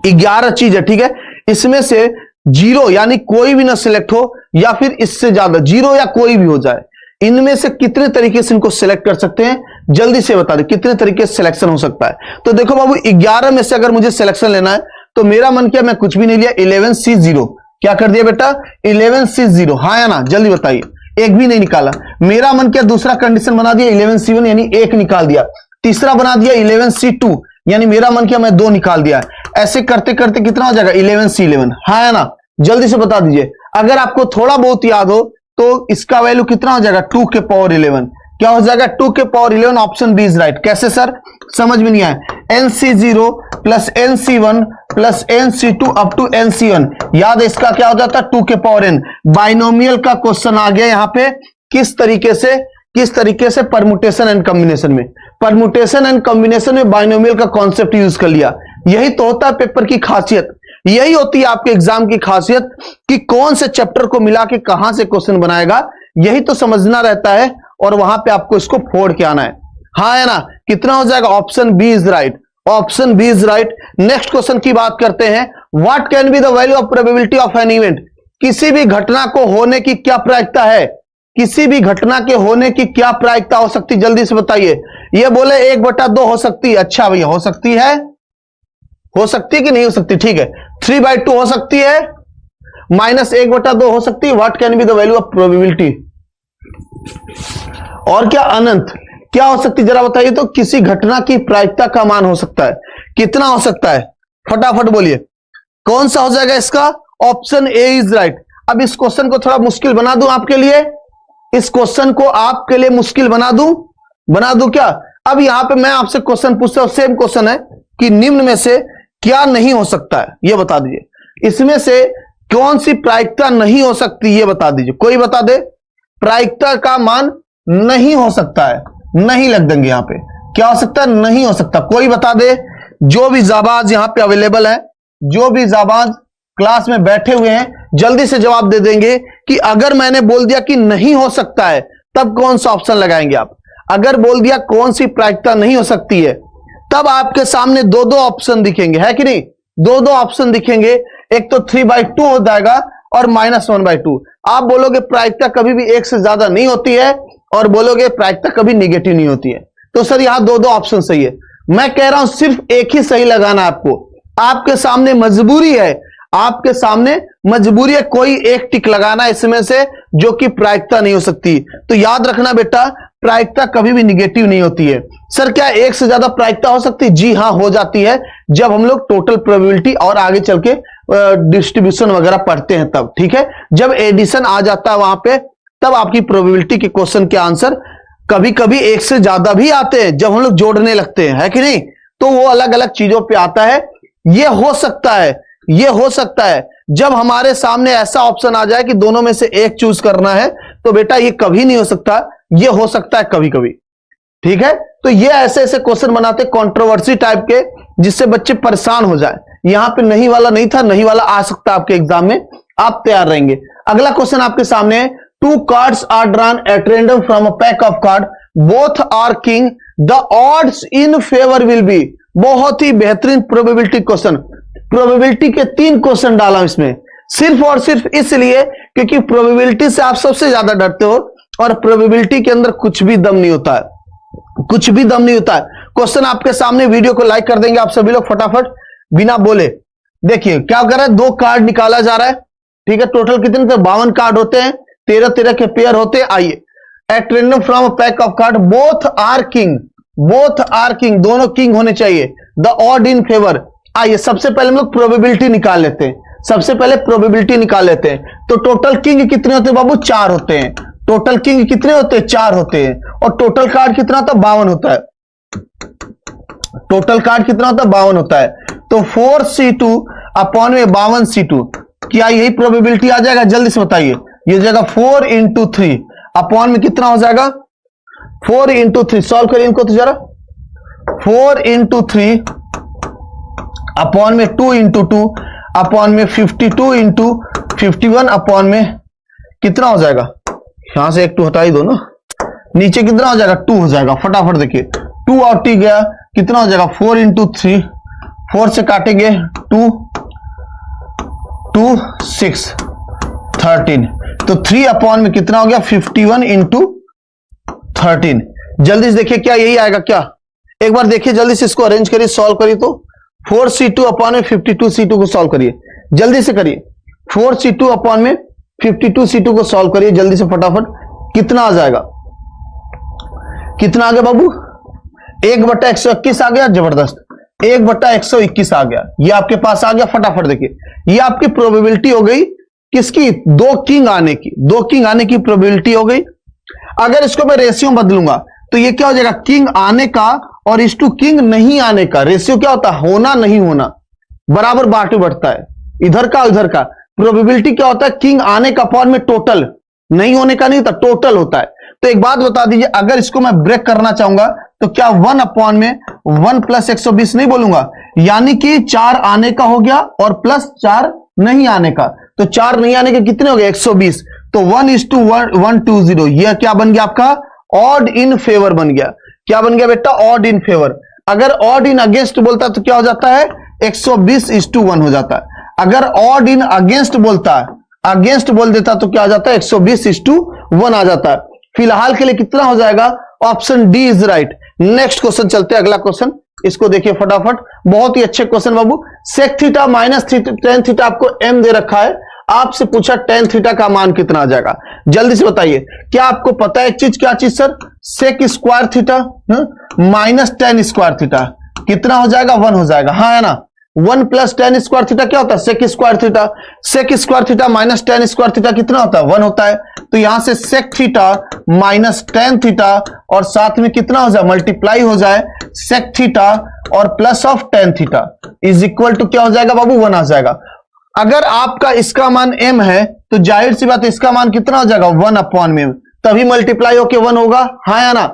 11 चीज है, ठीक है। इसमें से 0 यानी कोई भी ना सिलेक्ट हो, या फिर इससे ज्यादा 0 या कोई भी हो जाए। इनमें से कितने तरीके से इनको सिलेक्ट कर सकते हैं, जल्दी से बता दे कितने तरीके से सिलेक्शन हो सकता है। तो देखो बाबू 11 में से अगर मुझे सिलेक्शन लेना है तो मेरा मन किया, मैं कुछ भी नहीं लिया, 11C0। क्या कर दिया बेटा, 11C0, हाँ या ना, जल्दी बताइए। एक भी नहीं निकाला। मेरा मन किया दूसरा कंडीशन बना दिया 11C1 यानी 1 निकाल दिया। तीसरा बना दिया 11C2 यानी मेरा मन किया मैं 2 निकाल दिया। ऐसे करते करते कितना हो जाएगा 11C11, हाँ या ना, जल्दी से बता दीजिए। अगर आपको थोड़ा बहुत याद हो तो इसका वैल्यू कितना हो जाएगा 2 के पावर 11। क्या हो जाएगा 2 के power 11, option B is right. कैसे सर, समझ में नहीं आया। NC0 plus NC1 plus NC2 up to NC1, याद है इसका क्या हो जाता है 2 के पावर n। बाइनोमियल का क्वेश्चन आ गया यहां पे, किस तरीके से परमुटेशन एंड कॉम्बिनेशन में। परमुटेशन एंड कॉम्बिनेशन में बाइनोमियल का कॉन्सेप्ट यूज कर लिया। यही तो होता है पेपर की खासियत, यही होती है आपके एग्जाम की खासियत कि कौन से चैप्टर को मिला के कहां से क्वेश्चन बनाएगा, यही तो समझना रहता है और वहां पे आपको इसको फोड़ के आना है, हाँ है ना। कितना हो जाएगा, option B is right, option B is right. Next question की बात करते हैं। What can be the value of probability of an event, किसी भी घटना को होने की क्या प्रायिकता है, किसी भी घटना के होने की क्या प्रायिकता हो सकती, जल्दी से बताइए। ये बोले 1/2 हो सकती है, अच्छा भैया हो सकती है, हो सकती है कि नहीं हो सकती, ठीक है। 3/2 हो सकती है, -1/2 हो सकती है। What can be the value of probability, और क्या अनंत, क्या हो सकती जरा बताइए। तो किसी घटना की प्रायिकता का मान हो सकता है, कितना हो सकता है, फटाफट बोलिए। कौन सा हो जाएगा इसका, ऑप्शन ए इज राइट। अब इस क्वेश्चन को थोड़ा मुश्किल बना दूं आपके लिए, इस क्वेश्चन को आपके लिए मुश्किल बना दूं क्या। अब यहां पे मैं आपसे क्वेश्चन पूछता हूं, सेम क्वेश्चन है कि निम्न में से क्या नहीं हो सकता है, यह बता दीजिए। इसमें से कौन सी प्रायिकता नहीं हो सकती, यह बता दीजिए। कोई बता दे, प्रायिकता का मान नहीं हो सकता है, नहीं लग देंगे यहां पे। क्या हो सकता है, नहीं हो सकता, कोई बता दे। जो भी जाबाज यहां पे अवेलेबल है, जो भी जाबाज क्लास में बैठे हुए हैं, जल्दी से जवाब दे देंगे कि अगर मैंने बोल दिया कि नहीं हो सकता है तब कौन सा ऑप्शन लगाएंगे आप। अगर बोल दिया कौन सी प्रायिकता नहीं हो सकती है, तब आपके सामने 2-2 ऑप्शन दिखेंगे, है कि नहीं, 2-2 ऑप्शन दिखेंगे। एक तो 3/2 हो जाएगा और -1/2। आप बोलोगे प्रायिकता कभी भी 1 से ज्यादा नहीं होती है, और बोलोगे प्रायिकता कभी निगेटिव नहीं होती है। तो सर यहां 2-2 ऑप्शन सही है। मैं कह रहा हूं सिर्फ एक ही सही लगाना है आपको, आपके सामने मजबूरी है, आपके सामने मजबूरी है कोई एक टिक लगाना इसमें से जो कि प्रायिकता नहीं हो सकती। तो याद रखना बेटा, प्रायिकता कभी भी निगेटिव नहीं होती है। सर क्या 1 से ज्यादा प्रायिकता हो सकती है, जी हां हो जाती है, जब हम लोग टोटल प्रोबेबिलिटी और आगे चल के डिस्ट्रीब्यूशन वगैरह पढ़ते हैं तब, ठीक है। जब एडिशन आ जाता है वहां पे, तब आपकी प्रोबेबिलिटी के क्वेश्चन के आंसर कभी कभी 1 से ज्यादा भी आते हैं, जब हम लोग जोड़ने लगते हैं, है कि नहीं। तो वो अलग अलग चीजों पे आता है। ये हो सकता है, ये हो सकता है जब हमारे सामने ऐसा ऑप्शन आ जाए कि दोनों में से एक चूज करना है, तो बेटा ये कभी नहीं हो सकता, ये हो सकता है कभी कभी, ठीक है। तो ये ऐसे ऐसे क्वेश्चन बनाते कंट्रोवर्सी टाइप के, जिससे बच्चे परेशान हो जाए। यहां पे नहीं वाला नहीं था, नहीं वाला आ सकता आपके एग्जाम में, आप तैयार रहेंगे। अगला क्वेश्चन आपके सामने है, 2 cards are drawn at random from a pack of cards, both are king, the odds in favor will be। बहुत ही बेहतरीन प्रोबेबिलिटी क्वेश्चन, प्रोबेबिलिटी के 3 क्वेश्चन डाला इसमें, सिर्फ और सिर्फ इसलिए क्योंकि प्रोबेबिलिटी से आप सबसे ज्यादा डरते हो, और प्रोबेबिलिटी के अंदर कुछ भी दम नहीं होता है, कुछ भी दम नहीं होता है। क्वेश्चन आपके सामने, वीडियो को लाइक कर देंगे आप सभी लोग फटाफट बिना बोले। देखिए क्या कर रहा है, 2 कार्ड निकाला जा रहा है, ठीक है। टोटल कितने थे, 52 कार्ड होते हैं, 13-13 के पेयर होते हैं। आइए, at random from a pack of card, both are king, both are king, दोनों किंग होने चाहिए, द ऑड इन फेवर। आइए सबसे पहले हम लोग प्रोबेबिलिटी निकाल लेते हैं, सबसे पहले प्रोबेबिलिटी निकाल लेते हैं। तो टोटल किंग कितने होते हैं बाबू, 4 होते हैं। टोटल किंग कितने होते हैं, 4 होते हैं। और टोटल कार्ड कितना होता है, 52 होता है। टोटल कार्ड कितना होता है, 52 होता है। तो 4C2 अपॉन में 52C2, क्या यही प्रोबेबिलिटी आ जाएगा, जल्दी से बताइए। ये जाएगा 4 × 3 अपॉन में कितना हो जाएगा, 4 × 3। सॉल्व करिए इनको तो जरा, 4 × 3 अपॉन में 2 × 2 अपॉन में 52 × 51 अपॉन में कितना हो जाएगा, यहां से एक 2 हटा ही दो ना, नीचे कितना हो जाएगा, 2 हो जाएगा। फटाफट देखिए, 2 और 2 गया, कितना हो जाएगा, 4 × 3 4 से काटेंगे 2 2 6 13, तो 3 अपॉन में कितना हो गया 51 इंटू 13। जल्दी से देखिए क्या यही आएगा क्या, एक बार देखिए जल्दी से इसको अरेंज करिए, सॉल्व करिए। तो 4c2 अपॉन में 52c2 को सॉल्व करिए, जल्दी से करिए। 4c2 अपॉन में 52c2 को सॉल्व करिए जल्दी से फटाफट। कितना आ जाएगा, कितना आ गया बाबू, 1/121 आ गया, जबरदस्त, 1/121 आ गया, ये आपके पास आ गया। फटाफट देखिए, ये आपकी प्रोबेबिलिटी हो गई किसकी, 2 किंग आने की, 2 किंग आने की प्रोबेबिलिटी हो गई। अगर इसको मैं रेशियो बदलूंगा तो ये क्या हो जाएगा, किंग आने का और इस टू किंग नहीं आने का रेशियो क्या होता है, होना नहीं होना, बराबर बांटे बढ़ता है, इधर का इधर का। प्रोबेबिलिटी क्या होता है, किंग आने का अपॉन में टोटल, नहीं होने का नहीं होता, टोटल होता है। तो एक बात बता दीजिए, अगर इसको मैं ब्रेक करना चाहूंगा तो क्या 1 अपॉन में 1 + 120 नहीं बोलूंगा, यानी कि 4 आने का हो गया और प्लस 4 नहीं आने का, तो 4 नहीं आने के कितने हो गए 120, तो 1:120, यह क्या बन गया आपका, ऑड इन फेवर बन गया। क्या बन गया बेटा, ऑड इन फेवर। अगर ऑड इन अगेंस्ट बोलता तो क्या हो जाता है, 120:1 हो जाता है। अगर ऑड इन अगेंस्ट बोलता है, अगेंस्ट बोल देता तो क्या आ जाता है, 120:1 आ जाता है। फिलहाल के लिए कितना हो जाएगा, option D is right. Next question चलते हैं, अगला क्वेश्चन, इसको देखिए फटाफट, बहुत ही अच्छे क्वेश्चन बाबू। Sec theta minus tan theta आपको एम दे रखा है, आपसे पूछा टेन थीटा का मान कितना आ जाएगा, जल्दी से बताइए। क्या आपको पता है एक चीज, क्या चीज sir, sec square theta minus tan square theta कितना हो जाएगा, 1 हो जाएगा, हाँ है ना। 1 + टेन स्क्वायर थीटा क्या होता है, sec square theta. Sec square theta minus tan square theta कितना होता है, 1 होता है। तो यहां से sec theta minus tan theta और साथ में कितना हो जाए, मल्टीप्लाई हो जाए सेक थीटा और plus of tan theta is equal to क्या हो जाएगा बाबू, 1 आ जाएगा। अगर आपका इसका मान m है तो जाहिर सी बात है इसका मान कितना हो जाएगा, 1 अपॉन में, तभी मल्टीप्लाई होके 1 होगा, हाँ या ना।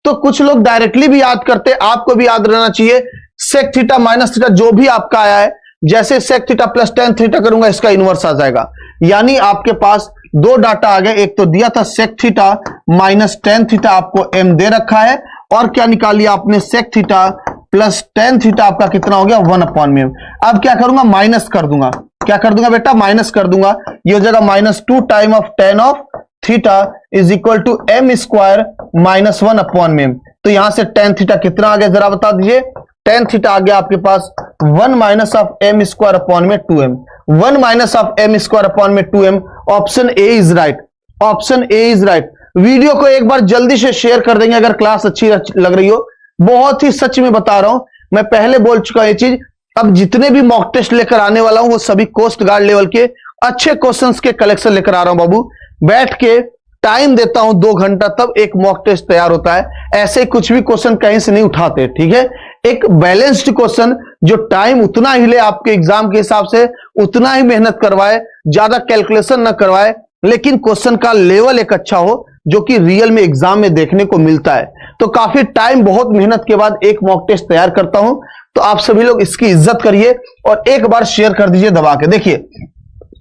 तो कुछ लोग डायरेक्टली भी याद करते, आपको भी याद रहना चाहिए, सेक थीटा माइनस थीटा जो भी आपका आया है, जैसे sec theta plus tan theta करूंगा इसका इनवर्स आ जाएगा। यानी आपके पास 2 डाटा आ गए, एक तो दिया था sec theta minus tan theta आपको m दे रखा है, और क्या निकाल लिया आपने, sec theta plus tan theta आपका कितना हो गया, 1 अपॉन में। अब क्या करूंगा, माइनस कर दूंगा, क्या कर दूंगा बेटा, माइनस कर दूंगा। ये हो जाएगा -2 time of tan of theta is equal to m square minus 1 upon में। तो यहां से टेन थीटा कितना आ गया जरा बता दीजिए, टेन थीटा आ गया आपके पास 1 minus of m square upon में 2m, 1 minus of m square upon में 2m। Option A is right, option A is right. Video को एक बार जल्दी से शेयर कर देंगे अगर क्लास अच्छी लग रही हो, बहुत ही सच में बता रहा हूं, मैं पहले बोल चुका हूं ये चीज। अब जितने भी मॉक टेस्ट लेकर आने वाला हूं वो सभी कोस्ट गार्ड लेवल के अच्छे क्वेश्चंस के कलेक्शन लेकर आ रहा हूं बाबू। बैठ के टाइम देता हूं 2 घंटा, तब एक मॉक टेस्ट तैयार होता है। ऐसे कुछ भी क्वेश्चन कहीं से नहीं उठाते, ठीक है। एक बैलेंस्ड क्वेश्चन जो टाइम उतना ही ले आपके एग्जाम के हिसाब से, उतना ही मेहनत करवाए, ज्यादा कैलकुलेशन ना करवाए, लेकिन क्वेश्चन का लेवल एक अच्छा हो जो कि रियल में एग्जाम में देखने को मिलता है। तो काफी टाइम, बहुत मेहनत के बाद एक मॉक टेस्ट तैयार करता हूं, तो आप सभी लोग इसकी इज्जत करिए और एक बार शेयर कर दीजिए दबा के। देखिए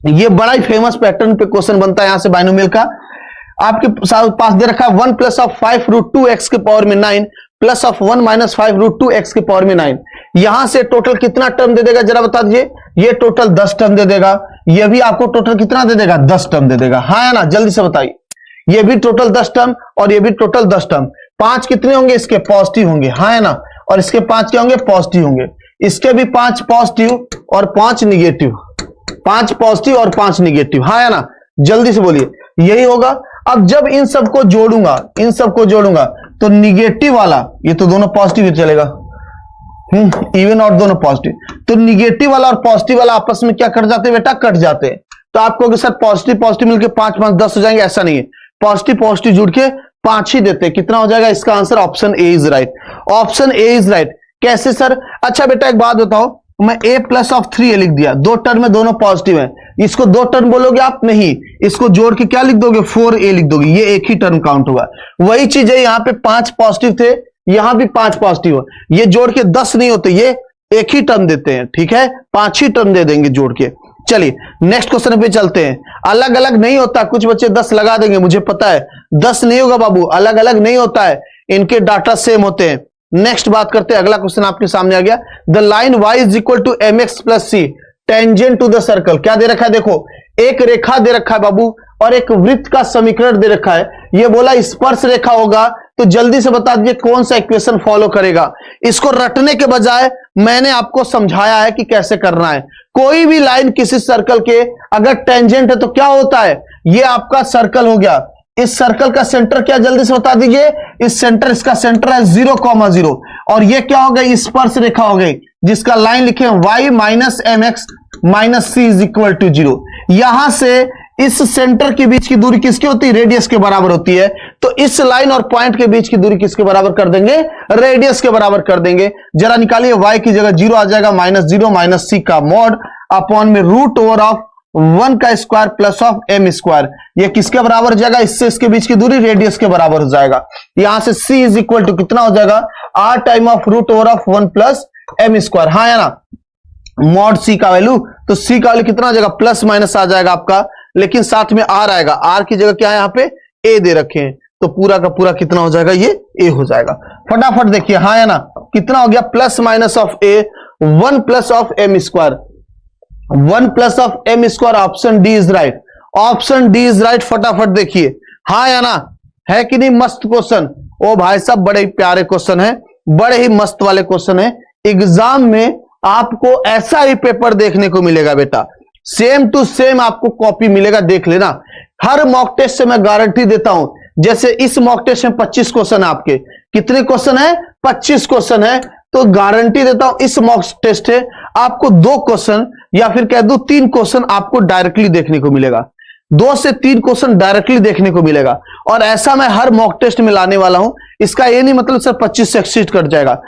ये बड़ा ही फेमस पैटर्न पे क्वेश्चन बनता है यहां से बाइनोमियल का। आपके पास दे रखा है 1 + 5√2x के पावर में 9 प्लस ऑफ 1 - 5√2x के पावर में 9। यहां से टोटल कितना टर्म दे देगा जरा बता दीजिए, ये टोटल 10 टर्म दे देगा, ये भी आपको टोटल कितना दे देगा, 10 टर्म दे देगा, हाँ या ना, जल्दी से बताइए। ये भी टोटल 10 टर्म और ये भी टोटल 10 टर्म। 5 कितने होंगे इसके, पॉजिटिव होंगे, हाँ है ना, और इसके 5 क्या होंगे, पॉजिटिव होंगे। इसके भी 5 पॉजिटिव और 5 निगेटिव, 5 पॉजिटिव और 5 निगेटिव, हाँ है ना, जल्दी से बोलिए, यही होगा। अब जब इन सबको जोड़ूंगा, इन सबको जोड़ूंगा तो निगेटिव वाला, ये तो दोनों पॉजिटिव ही चलेगा, इवन और दोनों पॉजिटिव, तो निगेटिव वाला और पॉजिटिव वाला आपस में क्या कर जाते हैं बेटा, कट जाते हैं। तो आपको सर पॉजिटिव पॉजिटिव मिलकर 5 5 10 हो जाएंगे, ऐसा नहीं है, पॉजिटिव पॉजिटिव जुड़ के 5 ही देते हैं। कितना हो जाएगा, इसका answer option A is right, option A is right. कैसे सर, अच्छा बेटा एक बात बताओ, मैं a प्लस ऑफ 3a लिख दिया, 2 टर्म में दोनों पॉजिटिव है, इसको 2 टर्म बोलोगे आप, नहीं, इसको जोड़ के क्या लिख दोगे, 4a लिख दोगे, ये एक ही टर्म काउंट होगा। वही चीज है, यहाँ पे 5 पॉजिटिव थे, यहां भी 5 पॉजिटिव हो, ये जोड़ के 10 नहीं होते, ये एक ही टर्म देते हैं, ठीक है, 5 ही टर्म दे देंगे जोड़ के। चलिए नेक्स्ट क्वेश्चन पे चलते हैं। अलग अलग नहीं होता, कुछ बच्चे 10 लगा देंगे, मुझे पता है 10 नहीं होगा बाबू, अलग अलग नहीं होता है, इनके डाटा सेम होते हैं। नेक्स्ट बात करते हैं, अगला क्वेश्चन आपके सामने आ गया। The line y is equal to m x plus c tangent to the circle. क्या दे रखा है, देखो एक रेखा दे रखा है बाबू और एक वृत्त का समीकरण दे रखा है। ये बोला स्पर्श रेखा होगा, तो जल्दी से बता दीजिए कौन सा इक्वेशन फॉलो करेगा। इसको रटने के बजाय मैंने आपको समझाया है कि कैसे करना है। कोई भी लाइन किसी सर्कल के अगर टेंजेंट है तो क्या होता है, ये आपका सर्कल हो गया। इस सर्कल का सेंटर क्या, जल्दी से बता दीजिए। इस सेंटर, इसका सेंटर है 0,0 और ये क्या हो गई, स्पर्श रेखा हो गई जिसका लाइन लिखे y minus m x minus c is equal to 0। यहां से इस सेंटर के बीच की दूरी किसकी होती है, रेडियस के बराबर होती है। तो इस लाइन और पॉइंट के बीच की दूरी किसके बराबर कर देंगे, रेडियस के बराबर कर देंगे। जरा निकालिए, y की जगह 0 आ जाएगा, -0 माइनस सी का मॉड अपॉन में रूट ओवर ऑफ 1 का square plus of m square. ये किसके बराबर हो जाएगा, इससे इसके बीच की दूरी रेडियस के बराबर हो जाएगा। यहां से c इज इक्वल टू कितना हो जाएगा, r time of root over of 1 plus m square. हाँ या ना, मॉड c का वैल्यू, तो c का वैल्यू कितना हो जाएगा, प्लस माइनस आ जाएगा आपका, लेकिन साथ में r आएगा। r की जगह क्या है, यहाँ पे a दे रखे हैं, तो पूरा का पूरा कितना हो जाएगा, ये a हो जाएगा। फटाफट देखिए, हाँ या ना, कितना हो गया, plus minus of a 1 plus of m square, 1 plus of m square. Option D is right, option D is right. फटाफट देखिए, हाँ या ना, है कि नहीं, मस्त क्वेश्चन। ओ भाई साहब, बड़े ही प्यारे क्वेश्चन है, बड़े ही मस्त वाले क्वेश्चन है। एग्जाम में आपको ऐसा ही पेपर देखने को मिलेगा बेटा, सेम टू सेम आपको कॉपी मिलेगा, देख लेना। हर मॉक टेस्ट से मैं गारंटी देता हूं, जैसे इस मॉक टेस्ट में 25 क्वेश्चन है आपके, कितने क्वेश्चन है, 25 क्वेश्चन है, तो गारंटी देता हूं इस मॉक टेस्ट से आपको 2 क्वेश्चन या फिर कह दो 3 क्वेश्चन आपको डायरेक्टली देखने को मिलेगा, 2 से 3 क्वेश्चन डायरेक्टली देखने को मिलेगा। और ऐसा मैं हर मॉक टेस्ट में लाने वाला हूं। इसका ये नहीं मतलब सर 25 से एक्सीड कर जाएगा,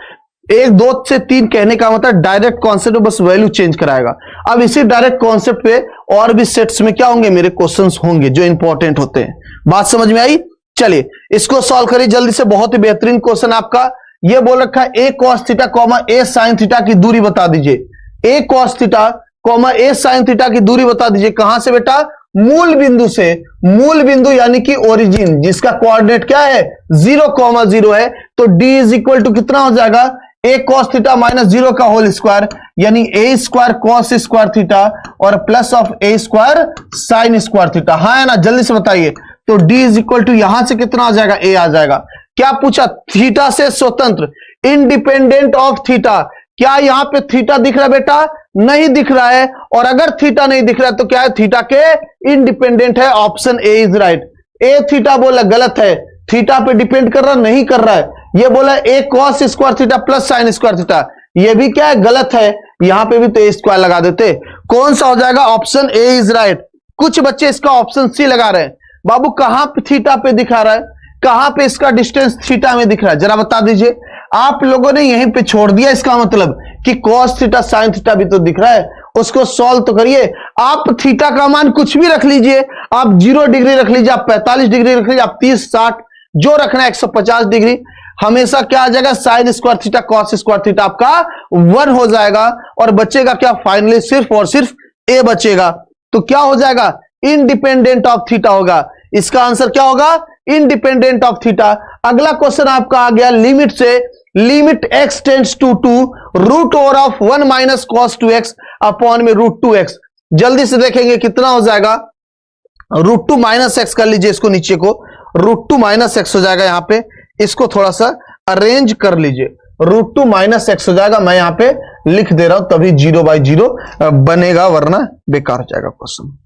1, 2 से 3 कहने का मतलब डायरेक्ट कॉन्सेप्ट में बस वैल्यू चेंज कराएगा। अब इसी डायरेक्ट कॉन्सेप्ट पे और भी सेट्स में क्या होंगे, मेरे क्वेश्चंस होंगे जो इंपॉर्टेंट होते हैं। बात समझ में आई, चलिए इसको सॉल्व करिए जल्दी से। बहुत ही बेहतरीन क्वेश्चन आपका, ये बोल रखा है a cos theta comma a sin theta की दूरी बता दीजिए। a cos theta comma a sin theta की दूरी बता दीजिए, कहां से बेटा, मूल बिंदु से। मूल बिंदु यानी कि ओरिजिन, जिसका कोऑर्डिनेट क्या है, 0,0 है। तो d इज इक्वल टू कितना हो जाएगा, a cos थीटा माइनस 0 का होल स्क्वायर, यानी a square cos square theta और plus of a square sin square theta. हाँ है ना, जल्दी से बताइए। तो d इज इक्वल टू यहां से कितना आ जाएगा, a आ जाएगा। क्या पूछा, थीटा से स्वतंत्र, इंडिपेंडेंट ऑफ थीटा। क्या यहां पे थीटा दिख रहा है बेटा, नहीं दिख रहा है। और अगर थीटा नहीं दिख रहा है तो क्या है, थीटा के इंडिपेंडेंट है। Option A is right. A theta बोला, गलत है, थीटा पे डिपेंड कर रहा नहीं कर रहा है। ये बोला A cos square theta plus sine square theta, ये भी क्या है, गलत है। यहां पे भी तो ए स्क्वायर लगा देते, कौन सा हो जाएगा, ऑप्शन ए इज राइट। कुछ बच्चे इसका ऑप्शन सी लगा रहे हैं। बाबू कहां पे थीटा पे दिखा रहा है, कहां पे इसका डिस्टेंस थीटा में दिख रहा है, जरा बता दीजिए। आप लोगों ने यहीं पे छोड़ दिया, इसका मतलब कि cos थीटा sin थीटा भी तो दिख रहा है, उसको सॉल्व तो करिए। आप थीटा का मान कुछ भी रख लीजिए, आप 0 डिग्री रख लीजिए, आप 45 डिग्री रख लीजिए, आप 30, 60 जो रखना है, 150 डिग्री, हमेशा क्या आ जाएगा, sign square theta cos square theta आपका 1 हो जाएगा। और बचेगा क्या, फाइनली सिर्फ और सिर्फ ए बचेगा। तो क्या हो जाएगा, इंडिपेंडेंट ऑफ थीटा होगा। इसका आंसर क्या होगा, इंडिपेंडेंट ऑफ थीटा। अगला क्वेश्चन आपका आ गया लिमिट से, limit x tends to 2 root over of 1 minus cos 2x upon में रूट 2x। जल्दी से देखेंगे कितना हो जाएगा, रूट 2 माइनस एक्स कर लीजिए, इसको नीचे को रूट 2 माइनस एक्स हो जाएगा। यहां पे इसको थोड़ा सा अरेंज कर लीजिए, रूट 2 माइनस एक्स हो जाएगा। मैं यहां पे लिख दे रहा हूं, तभी 0/0 बनेगा, वरना बेकार हो जाएगा question.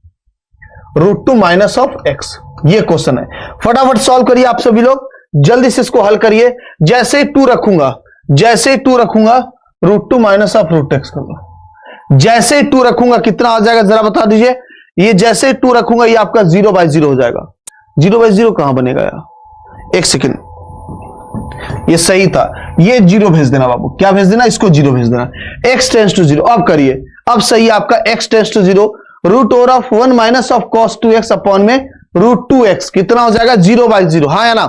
Root 2 minus of x, ये क्वेश्चन है। फटाफट सॉल्व करिए आप सभी लोग, जल्दी से इसको हल करिए। जैसे ही 2 रखूंगा, जैसे ही 2 रखूंगा, root 2 minus of root x करूंगा। जैसे ही 2 रखूंगा कितना आ जाएगा, जरा बता दीजिए। ये जैसे ही 2 रखूंगा, ये आपका 0/0 हो जाएगा। 0/0 कहां बनेगा यार, एक सेकेंड, ये सही था, ये 0 भेज देना बाबू। क्या भेज देना, इसको 0 भेज देना। x टेंड्स टू 0, अब करिए, अब सही है आपका x tends to 0 root over of 1 minus of cos 2x upon में रूट 2x, कितना हो जाएगा, 0/0। हाँ है ना,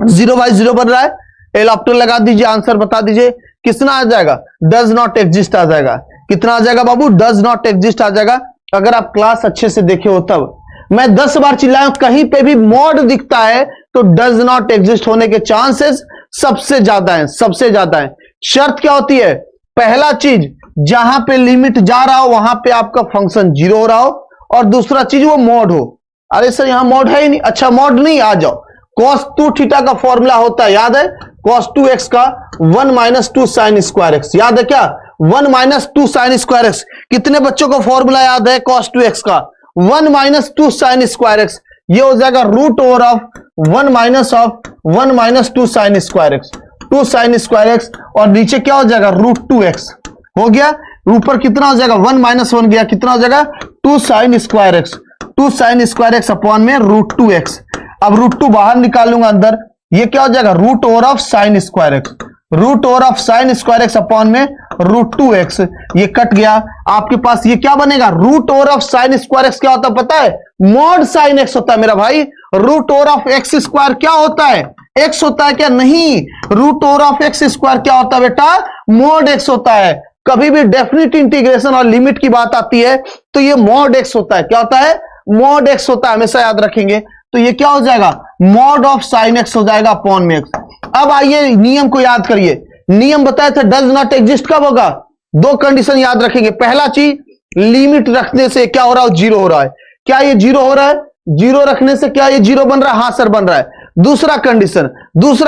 0/0 बन रहा है। एलॉप्टर लगा दीजिए, आंसर बता दीजिए कितना आ जाएगा, डज नॉट एग्जिस्ट आ जाएगा। कितना आ जाएगा बाबू, डज नॉट एग्जिस्ट आ जाएगा। अगर आप क्लास अच्छे से देखे हो तब, मैं 10 बार चिल्लाया, कहीं पे भी मॉड दिखता है तो डज नॉट एग्जिस्ट होने के चांसेस सबसे ज्यादा है, सबसे ज्यादा है। शर्त क्या होती है? पहला चीज, जहां पे लिमिट जा रहा हो वहां पे आपका फंक्शन जीरो हो रहा हो, और दूसरा चीज वो मॉड हो। अरे सर यहां मॉड है ही नहीं। अच्छा मॉड नहीं, आ जाओ। cos 2 थीटा का फॉर्मूला होता है, याद है? cos 2x का 1 माइनस 2 साइन स्क्वायर एक्स, याद है क्या? 1 माइनस 2 साइन स्क्वायर एक्स। कितने बच्चों को फॉर्मूला याद है cos 2x का? 1 माइनस 2 साइन स्क्वायर एक्स। ये हो जाएगा root over of 1 minus 2 sine square x, 2 sine square x, और नीचे क्या हो जाएगा? रूट 2x हो गया। ऊपर कितना हो जाएगा? 1 माइनस 1 गया, कितना हो जाएगा? 2 sine square x, 2 sine square x upon में रूट 2x। अब रूट 2 बाहर निकालूंगा अंदर, ये क्या हो जाएगा? Root over of sine square x, root over of sine square x upon में रूट 2x। ये कट गया, आपके पास ये क्या बनेगा? Root over of sine square x क्या होता है पता है? मॉड साइन एक्स होता है मेरा भाई। Root over of x square क्या होता है? एक्स होता है क्या? नहीं, root over of x square क्या होता है बेटा? मॉड एक्स होता है। कभी भी डेफिनेट इंटीग्रेशन और लिमिट की बात आती है तो ये मॉड एक्स होता है। क्या होता है? मॉड एक्स होता है, हमेशा याद रखेंगे। तो ये क्या हो जाएगा? मॉड ऑफ साइन एक्स हो जाएगा अपॉन में एक्स। अब आइए नियम को याद करिए। नियम बताया था डज नॉट एग्जिस्ट कब होगा? दो कंडीशन याद रखेंगे। पहला चीज, लिमिट रखने से क्या हो रहा है? जीरो हो रहा है। क्या ये जीरो हो रहा है? जीरो रखने से क्या ये जीरो बन रहा है? हाँ सर बन रहा है। दूसरा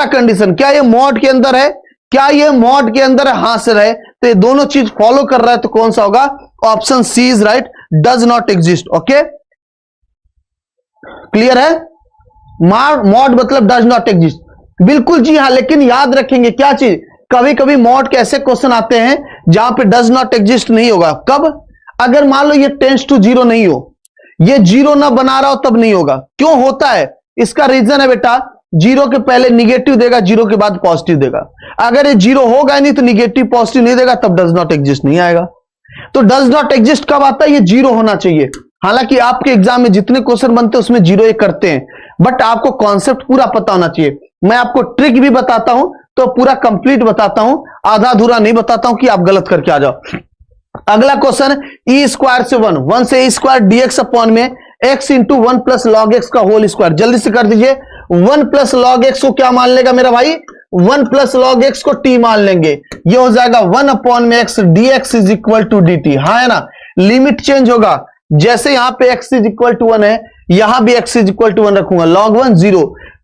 कंडीशन, क्या ये मॉड के अंदर है? क्या ये मॉड के अंदर है? हाँ सर है। तो ये दोनों चीज फॉलो कर रहा है तो कौन सा होगा? Option C is right, does not exist. Okay clear है? मॉड मतलब डज नॉट एग्जिस्ट, बिल्कुल जी हाँ। लेकिन याद रखेंगे क्या चीज, कभी कभी मॉड के ऐसे क्वेश्चन आते हैं जहां पे डज नॉट एग्जिस्ट नहीं होगा। कब? अगर मान लो ये टेंड्स टू जीरो नहीं हो, ये जीरो ना बना रहा हो तब नहीं होगा। क्यों होता है? इसका रीजन है बेटा, जीरो के पहले निगेटिव देगा, जीरो के बाद पॉजिटिव देगा। अगर ये जीरो होगा नहीं तो निगेटिव पॉजिटिव नहीं देगा, तब डज नॉट एग्जिस्ट नहीं आएगा। तो डज नॉट एग्जिस्ट कब आता है? ये जीरो होना चाहिए। हालांकि आपके एग्जाम में जितने क्वेश्चन बनते हैं उसमें जीरो एक करते हैं, बट आपको कॉन्सेप्ट पूरा पता होना चाहिए। मैं आपको ट्रिक भी बताता हूं तो पूरा कंप्लीट बताता हूं, आधा अधूरा नहीं बताता हूं कि आप गलत करके आ जाओ। अगला क्वेश्चन, ई स्क्वायर से 1 से ए स्क्वायर डीएक्स अपॉन में x into 1 plus log x का होल स्क्वायर। जल्दी से कर दीजिए। 1 प्लस लॉग एक्स को क्या मान लेगा मेरा भाई? 1 प्लस लॉग एक्स को टी मान लेंगे। ये हो जाएगा 1 अपॉन में x dx is equal to d t. हाँ है ना? लिमिट चेंज होगा। जैसे यहां पे x इज इक्वल टू 1 है, यहां भी x इज इक्वल टू 1 रखूंगा। log 1 0,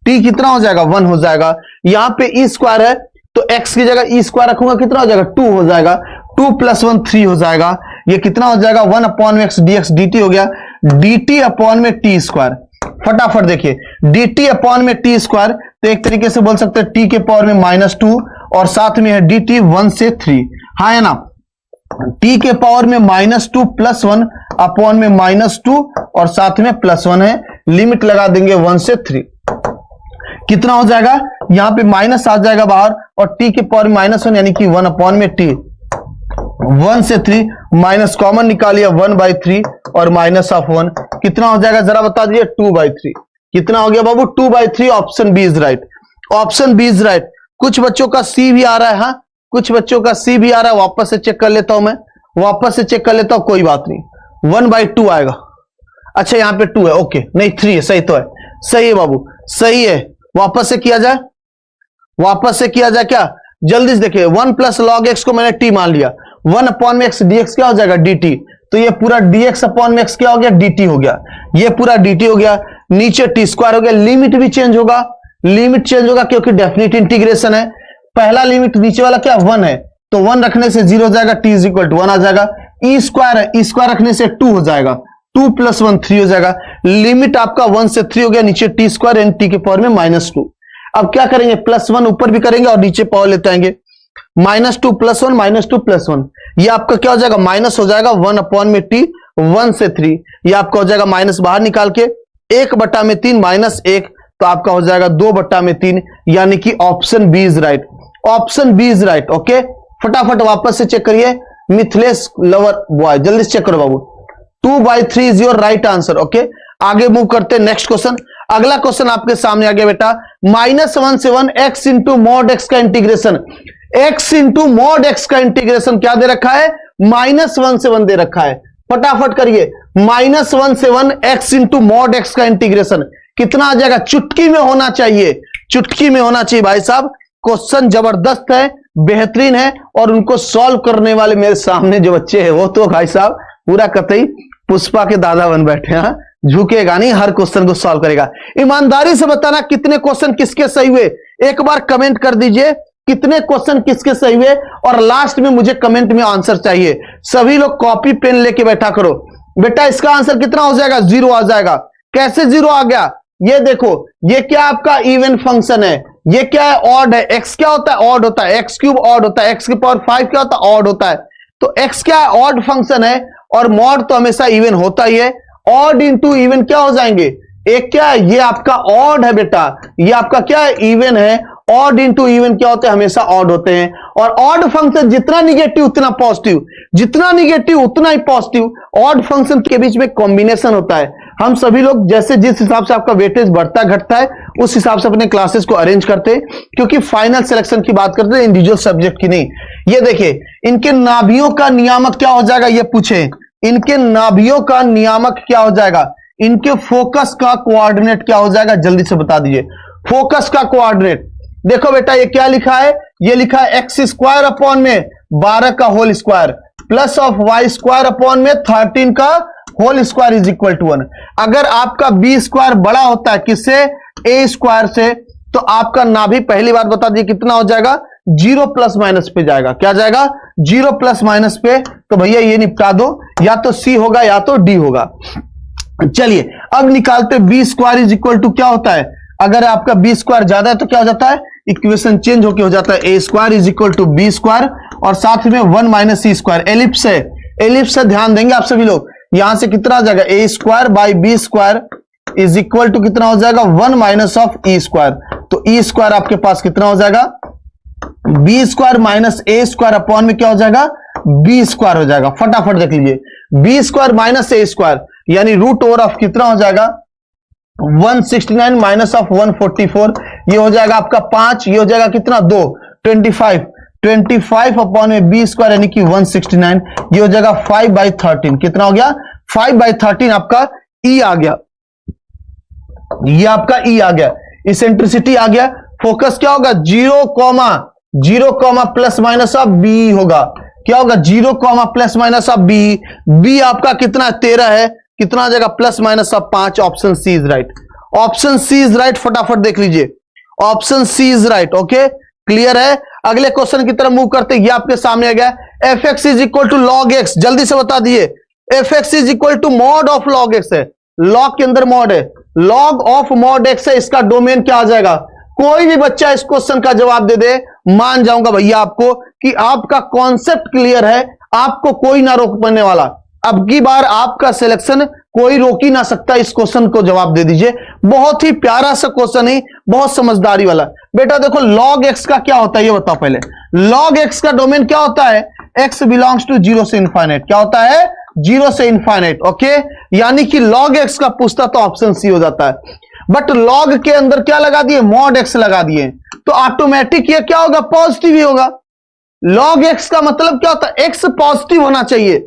t कितना हो जाएगा? 1 हो जाएगा। यहां पे e स्क्वायर है तो x की जगह e स्क्वायर रखूंगा, कितना हो जाएगा? 2 हो जाएगा। 2 प्लस 1 3 हो जाएगा। ये कितना हो जाएगा? 1 अपॉन में एक्स dx dt हो गया। dt अपॉन में टी स्क्वायर, फटाफट देखिए, dt अपॉन में टी स्क्वायर, तो एक तरीके से बोल सकते हैं t के पावर में -2 और साथ में है dt 1 से 3। हाँ है ना? t के पावर में -2 प्लस 1 अपॉन में -2 और साथ में +1 है। लिमिट लगा देंगे 1 से 3। कितना हो जाएगा? यहां पे माइनस आ जाएगा बाहर और t के पावर में -1 यानी कि 1 अपॉन में t। 1 से 3 माइनस कॉमन निकालिए 1/3 और -1 कितना हो जाएगा? जरा बता दीजिए। 2/3। कितना हो गया बाबू? 2/3। Option B is right, option B is right. कुछ बच्चों का सी भी आ रहा है, हाँ कुछ बच्चों का सी भी आ रहा है। वापस से चेक कर लेता हूं मैं, वापस से चेक कर लेता हूं, कोई बात नहीं। 1/2 आएगा। अच्छा यहां पे 2 है, ओके नहीं 3 है, सही तो है, सही है बाबू, सही है। वापस से किया जाए, वापस से किया जाए क्या? जल्दी से देखिए। 1 प्लस लॉग एक्स को मैंने टी मान लिया। 1 अपॉन में एक्स डीएक्स क्या हो जाएगा? dt। तो ये पूरा dx अपॉन में एक्स क्या हो गया? dt हो गया। ये पूरा dt हो गया। नीचे टी स्क्वायर हो गया। लिमिट भी चेंज होगा, लिमिट चेंज होगा क्योंकि डेफिनेट इंटीग्रेशन है। पहला लिमिट नीचे वाला क्या? 1 है, तो 1 रखने से 0 हो जाएगा, t इज इक्वल टू 1 आ जाएगा। ई स्क्वायर है, ई स्क्वायर रखने से 2 हो जाएगा, 2 प्लस 1 3 हो जाएगा। लिमिट आपका 1 से 3 हो गया। नीचे टी स्क्वायर एंड टी के पावर में -2। अब क्या करेंगे? +1 ऊपर भी करेंगे और नीचे पावर लेते आएंगे। -2 + 1 -2 + 1, ये आपका क्या हो जाएगा? माइनस हो जाएगा 1 अपॉन में टी 1 से 3। ये आपका हो जाएगा माइनस बाहर निकाल के 1/3 -1, तो आपका हो जाएगा 2/3, यानी कि option B is right, option B is right. Okay फटाफट वापस से चेक करिए। मिथिलेश लवर बॉय, जल्दी से चेक करो बाबू। 2/3 is your right answer. Okay आगे मूव करते हैं नेक्स्ट क्वेश्चन। अगला क्वेश्चन आपके सामने आ गया बेटा। -1 से 1 x इंटू मॉड एक्स का integration. x into mod x का इंटीग्रेशन क्या दे रखा है? -1 से 1 दे रखा है। फटाफट करिए। -1 से 1 x इंटू मॉड एक्स का इंटीग्रेशन कितना आ जाएगा? चुटकी में होना चाहिए, चुटकी में होना चाहिए भाई साहब। क्वेश्चन जबरदस्त है, बेहतरीन है, और उनको सॉल्व करने वाले मेरे सामने जो बच्चे हैं वो तो भाई साहब पूरा कतई पुष्पा के दादा बन बैठे हैं, झुकेगा नहीं, हर क्वेश्चन को सॉल्व करेगा। ईमानदारी से बताना कितने क्वेश्चन किसके सही हुए, एक बार कमेंट कर दीजिए कितने क्वेश्चन किसके सही हुए, और लास्ट में मुझे कमेंट में आंसर चाहिए। सभी लोग कॉपी पेन लेके बैठा करो। बेटा इसका आंसर कितना हो जाएगा, 0 आ जाएगा। कैसे 0 आ गया, ये देखो, ये क्या आपका इवन फंक्शन है, ये क्या है, ऑड है। एक्स क्या होता है, ऑड होता है। एक्स क्यूब ऑड होता है, एक्स की पावर 5 क्या होता है, ऑड होता है। तो एक्स क्या है, ऑड फंक्शन है, और मॉड तो हमेशा इवन होता ही है। ऑड इंटू इवन क्या हो जाएंगे, एक क्या है, ये आपका ऑड है बेटा, ये आपका क्या है, इवन है। ऑड इंटू इवन क्या होते हैं, हमेशा ऑड होते हैं। और ऑड फंक्शन जितना निगेटिव उतना पॉजिटिव, जितना निगेटिव उतना ही पॉजिटिव। ऑड फंक्शन के बीच में कॉम्बिनेशन होता है। हम सभी लोग जैसे जिस हिसाब से आपका वेटेज बढ़ता घटता है उस हिसाब से अपने क्लासेस को अरेंज करते हैं, क्योंकि फाइनल सिलेक्शन की बात करते हैं, इंडिविजुअल सब्जेक्ट की नहीं। ये देखिए, इनके नाभियों का नियामक क्या हो जाएगा, ये पूछे, इनके नाभियों का नियामक क्या हो जाएगा, इनके फोकस का कोऑर्डिनेट क्या हो जाएगा, जल्दी से बता दीजिए। फोकस का कोऑर्डिनेट देखो बेटा, ये क्या लिखा है, ये लिखा है एक्स स्क्वायर अपॉन में 12 का whole square plus of Y square upon में 13 का whole square is equal to 1। अगर आपका बी स्क्वायर बड़ा होता है किससे, ए स्क्वायर से, तो आपका नाभि पहली बात बता दीजिए कितना हो जाएगा, 0 प्लस माइनस पे जाएगा। क्या जाएगा, 0 प्लस माइनस पे। तो भैया ये निपटा दो, या तो सी होगा या तो डी होगा। चलिए अब निकालते, b square is equal to क्या होता है, अगर आपका बी स्क्वायर ज्यादा है तो क्या हो जाता है, इक्वेशन चेंज होकर हो जाता है, A square is equal to B square, और साथ में 1 माइनस सी स्क्वायर। एलिप्स है, एलिप्स से ध्यान देंगे आप सभी लोग, यहां से कितना आ जाएगा, A square by B square is equal to कितना हो जाएगा, 1 माइनस ऑफ ई स्क्वायर। तो ई स्क्वायर आपके पास कितना हो जाएगा, बी स्क्वायर माइनस ए स्क्वायर अपॉन में क्या हो जाएगा, बी स्क्वायर हो जाएगा। फटाफट देख लीजिए, बी स्क्वायर माइनस ए स्क्वायर यानी रूट ओवर ऑफ कितना हो जाएगा, 169 माइनस ऑफ 144, ये हो जाएगा आपका 5, ये हो जाएगा कितना 2, 25 अपॉन में बी स्क्वायर यानी कि 169, ये हो जाएगा 5/13। कितना हो गया, 5/13 आपका ई आ गया, ये आपका ई आ गया, इसेंट्रिसिटी आ गया। फोकस क्या होगा, 0, प्लस माइनस ऑफ बी होगा। क्या होगा, 0, plus minus of b. B आपका कितना 13 है, कितना आ जाएगा, plus minus of 5। Option C is right, option C is right. फटाफट देख लीजिए, option C is right. Okay, clear है। अगले क्वेश्चन की तरफ मूव करते, ये आपके सामने आ गया, f x is equal to log x. जल्दी से बता दिए, f x is equal to mod of log x है, लॉग के अंदर मॉड है, लॉग ऑफ मॉड एक्स है, इसका डोमेन क्या आ जाएगा। कोई भी बच्चा इस क्वेश्चन का जवाब दे दे, मान जाऊंगा भैया आपको कि आपका कॉन्सेप्ट क्लियर है, आपको कोई ना रोक पाने वाला। अब की बार आपका सिलेक्शन कोई रोक ही ना सकता, इस क्वेश्चन को जवाब दे दीजिए। बहुत ही प्यारा सा क्वेश्चन है, बहुत समझदारी वाला। बेटा देखो, log x का क्या होता है ये बताओ पहले। log x का डोमेन क्या होता है, x बिलोंग्स टू 0 से इनफाइनाइट। क्या होता है, 0 से इनफाइनाइट। ओके, यानी कि log x का पूछता तो ऑप्शन सी हो जाता है, बट log के अंदर क्या लगा दिए, mod x लगा दिए, तो ऑटोमेटिक ये क्या होगा, पॉजिटिव ही होगा। log x का मतलब क्या होता है, x पॉजिटिव होना चाहिए।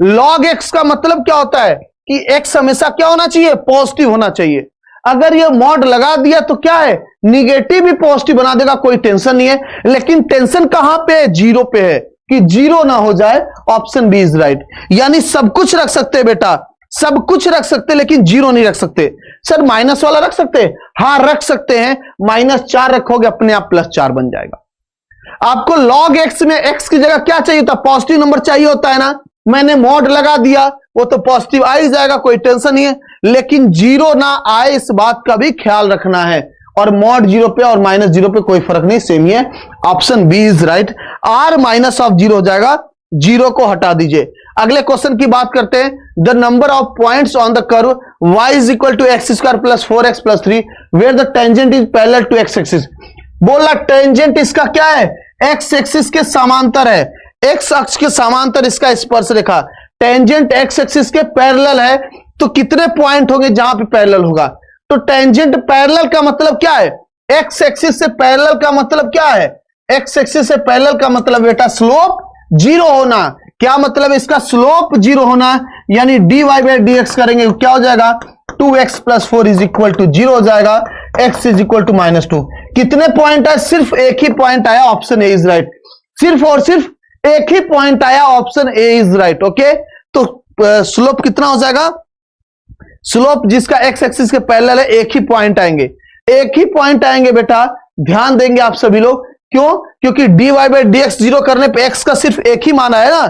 log x का मतलब क्या होता है कि x हमेशा क्या होना चाहिए, पॉजिटिव होना चाहिए। अगर ये मॉड लगा दिया तो क्या है, निगेटिव भी पॉजिटिव बना देगा, कोई टेंशन नहीं है। लेकिन टेंशन कहां पे है, 0 पे है, कि 0 ना हो जाए। ऑप्शन बी इज राइट, यानी सब कुछ रख सकते हैं बेटा, सब कुछ रख सकते हैं, लेकिन 0 नहीं रख सकते। सर माइनस वाला रख सकते हैं, हाँ रख सकते हैं। -4 रखोगे अपने आप +4 बन जाएगा। आपको log x में x की जगह क्या चाहिए था, पॉजिटिव नंबर चाहिए होता है ना, मैंने मॉड लगा दिया, वो तो पॉजिटिव आ ही जाएगा, कोई टेंशन नहीं है। लेकिन 0 ना आए इस बात का भी ख्याल रखना है, और मॉड 0 पे और -0 पे कोई फर्क नहीं, सेम ही है। Option B is right, r minus of 0 हो जाएगा, 0 को हटा दीजिए। अगले क्वेश्चन की बात करते हैं, the number of points on the curve y is equal to x square plus 4x plus 3 where the tangent is parallel to x axis. बोला टेंजेंट इसका क्या है, x एक्सिस के समांतर है, x अक्ष के समांतर इसका स्पर्श रेखा। टेंजेंट x एक्सिस के पैरेलल है, तो कितने पॉइंट होंगे जहां पे पैरेलल होगा। तो टेंजेंट पैरेलल का मतलब क्या है, x एक्सिस से पैरेलल का मतलब क्या है, x एक्सिस से पैरेलल का मतलब बेटा स्लोप 0 होना। क्या मतलब इसका, स्लोप 0 होना, यानी dy/dx करेंगे क्या हो जाएगा, 2x plus 4 is equal to 0 हो जाएगा, x इज इक्वल टू -2। कितने पॉइंट आए? सिर्फ एक ही पॉइंट आया, ऑप्शन ए इज राइट। सिर्फ और सिर्फ एक ही पॉइंट आया, option A is right. Okay, तो स्लोप कितना हो जाएगा? स्लोप जिसका एक्स एक्सिस के पैरेलल है, एक ही पॉइंट आएंगे, एक ही पॉइंट आएंगे बेटा। ध्यान देंगे आप सभी लोग, क्यों? क्योंकि dy बाई dx जीरो करने पे x का सिर्फ एक ही मान है ना।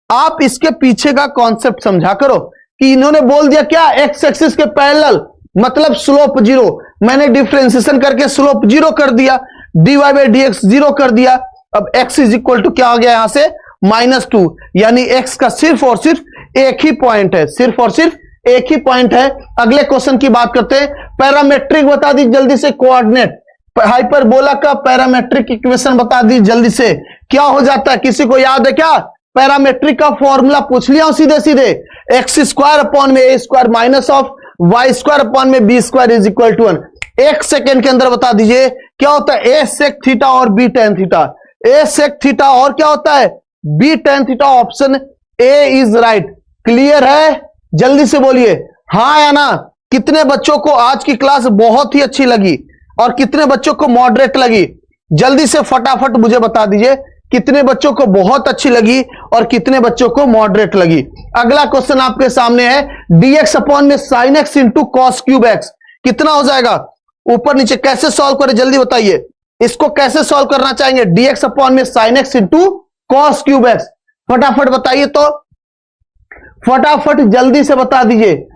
आप इसके पीछे का कॉन्सेप्ट समझा करो कि इन्होंने बोल दिया क्या, एक्स एक्सिस के पैरेलल मतलब स्लोप जीरो। मैंने डिफरेंशिएशन करके स्लोप जीरो कर दिया, dy बाई dx जीरो कर दिया। अब x इज इक्वल टू क्या आ गया यहां से? -2, यानी x का सिर्फ और सिर्फ एक ही पॉइंट है, सिर्फ और सिर्फ एक ही पॉइंट है। अगले क्वेश्चन की बात करते हैं। पैरामेट्रिक बता दी जल्दी से, कोऑर्डिनेट हाइपरबोला का पैरामेट्रिक इक्वेशन बता दी जल्दी से। क्या हो जाता है, किसी को याद है क्या? पैरामेट्रिक का फॉर्मूला पूछ लिया सीधे सीधे, एक्स स्क्वायर अपॉन में A square minus of Y square upon में B square is equal to 1। एक सेकेंड के अंदर बता दीजिए क्या होता है? ए सेक थीटा और b tan theta. A sec theta और क्या होता है? B tan theta. Option A is right. Clear है? जल्दी से बोलिए हाँ या ना। कितने बच्चों को आज की क्लास बहुत ही अच्छी लगी और कितने बच्चों को मॉडरेट लगी? जल्दी से फटाफट मुझे बता दीजिए कितने बच्चों को बहुत अच्छी लगी और कितने बच्चों को मॉडरेट लगी। अगला क्वेश्चन आपके सामने है, dx अपॉन में sin x into cos cube x कितना हो जाएगा? ऊपर नीचे कैसे सॉल्व करें जल्दी बताइए। इसको कैसे सॉल्व करना चाहेंगे? dx अपॉन में sin x into cos cube x. फटाफट बताइए तो, फटाफट जल्दी से बता दीजिए।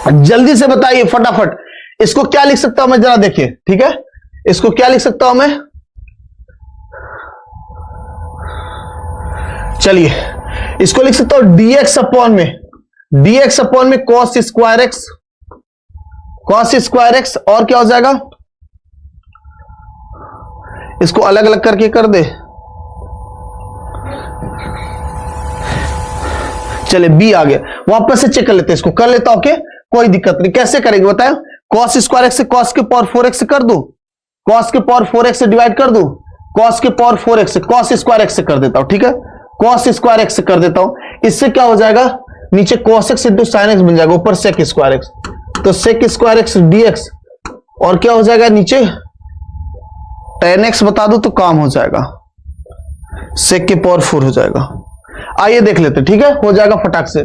जल्दी से बताइए फटाफट। इसको क्या लिख सकता हूं मैं, जरा देखिए, ठीक है? इसको क्या लिख सकता हूं मैं? चलिए इसको लिख सकता हूं dx अपॉन में cos square x, cos square x. और क्या हो जाएगा? इसको अलग अलग करके कर दे। चले b आ गया, वापस से चेक कर लेते हैं, इसको कर लेता हूं। ओके, कोई दिक्कत नहीं। कैसे करेंगे बताएं? cos स्क्वायर एक्स से cos के पावर 4x से कर दूं, cos के पावर 4x से डिवाइड कर दूं, cos के पावर 4x से cos स्क्वायर एक्स से कर देता हूं। ठीक है, cos स्क्वायर एक्स से कर देता हूं। इससे क्या हो जाएगा? नीचे cos x into sine x बन जाएगा, ऊपर sec स्क्वायर एक्स, तो sec स्क्वायर एक्स dx। और क्या हो जाएगा नीचे? tan x बता दो तो काम हो जाएगा, sec के पावर 4 हो जाएगा। आइए देख लेते, ठीक है? हो जाएगा फटाक से,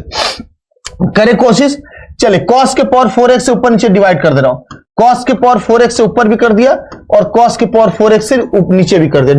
करें कोशिश। चले cos के पावर 4x से ऊपर नीचे डिवाइड कर दे रहा हूं। cos के पावर 4x से ऊपर भी कर दिया और cos के पावर 4x से नीचे भी कर दिया।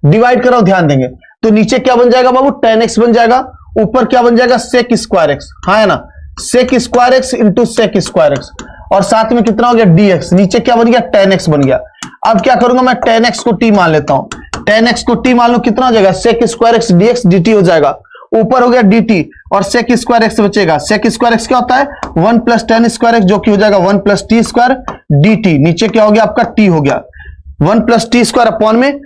डिवाइड कर रहा हूं, ध्यान देंगे। तो नीचे क्या बन जाएगा बाबू? tan x बन जाएगा। ऊपर क्या बन जाएगा? sec square x. हाँ है ना, sec square x into sec square x. और साथ में कितना हो गया? dx। नीचे क्या बन गया? tan x बन गया। अब क्या करूंगा मैं? tan x को t मान लेता हूं। tan x को t मान लो, कितना हो जाएगा? sec square x dx dt हो जाएगा। ऊपर हो गया dt और sec स्क्वायर एक्स बचेगा। sec स्क्वायर एक्स क्या होता है? 1 प्लस tan स्क्वायर एक्स, जो कि हो जाएगा 1 प्लस टी स्क्वायर dt। नीचे क्या हो गया आपका? t हो गया, 1 प्लस टी स्क्वायर अपॉन में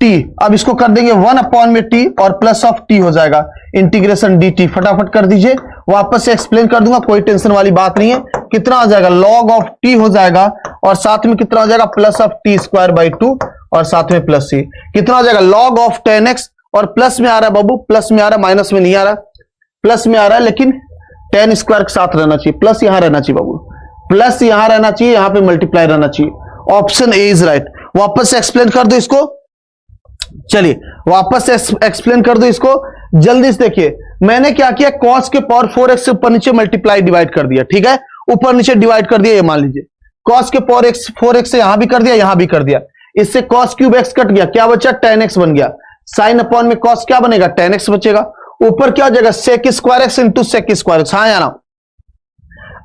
t। अब इसको कर देंगे 1 अपॉन में t और प्लस ऑफ t हो जाएगा, इंटीग्रेशन dt। फटाफट कर दीजिए, वापस से एक्सप्लेन कर दूंगा, कोई टेंशन वाली बात नहीं है। कितना हो जाएगा? log ऑफ t हो जाएगा और साथ में कितना हो जाएगा? Plus of T square by 2 और साथ में प्लस c। कितना हो जाएगा? log of tan x। और प्लस में आ रहा है बाबू, प्लस में आ रहा है, माइनस में नहीं आ रहा। प्लस में आ रहा है लेकिन tan स्क्वायर के साथ रहना चाहिए, प्लस यहां रहना चाहिए बाबू, प्लस यहां रहना चाहिए, यहां पे मल्टीप्लाई रहना चाहिए। Option A is right. वापस से एक्सप्लेन कर दो इसको। चलिए वापस से एक्सप्लेन कर दो इसको जल्दी से। देखिए मैंने क्या किया, cos के पावर 4x से ऊपर नीचे मल्टीप्लाई डिवाइड कर दिया। ठीक है, ऊपर नीचे डिवाइड कर दिया। ये मान लीजिए cos के पावर 4x से यहां भी कर दिया, यहां भी कर दिया। इससे cos क्यूब x कट गया, क्या बचा? tan x बन गया। साइन अपॉन में cos क्या बनेगा? tan x बचेगा। ऊपर क्या हो जाएगा? sec square x into sec square x. हाँ या ना?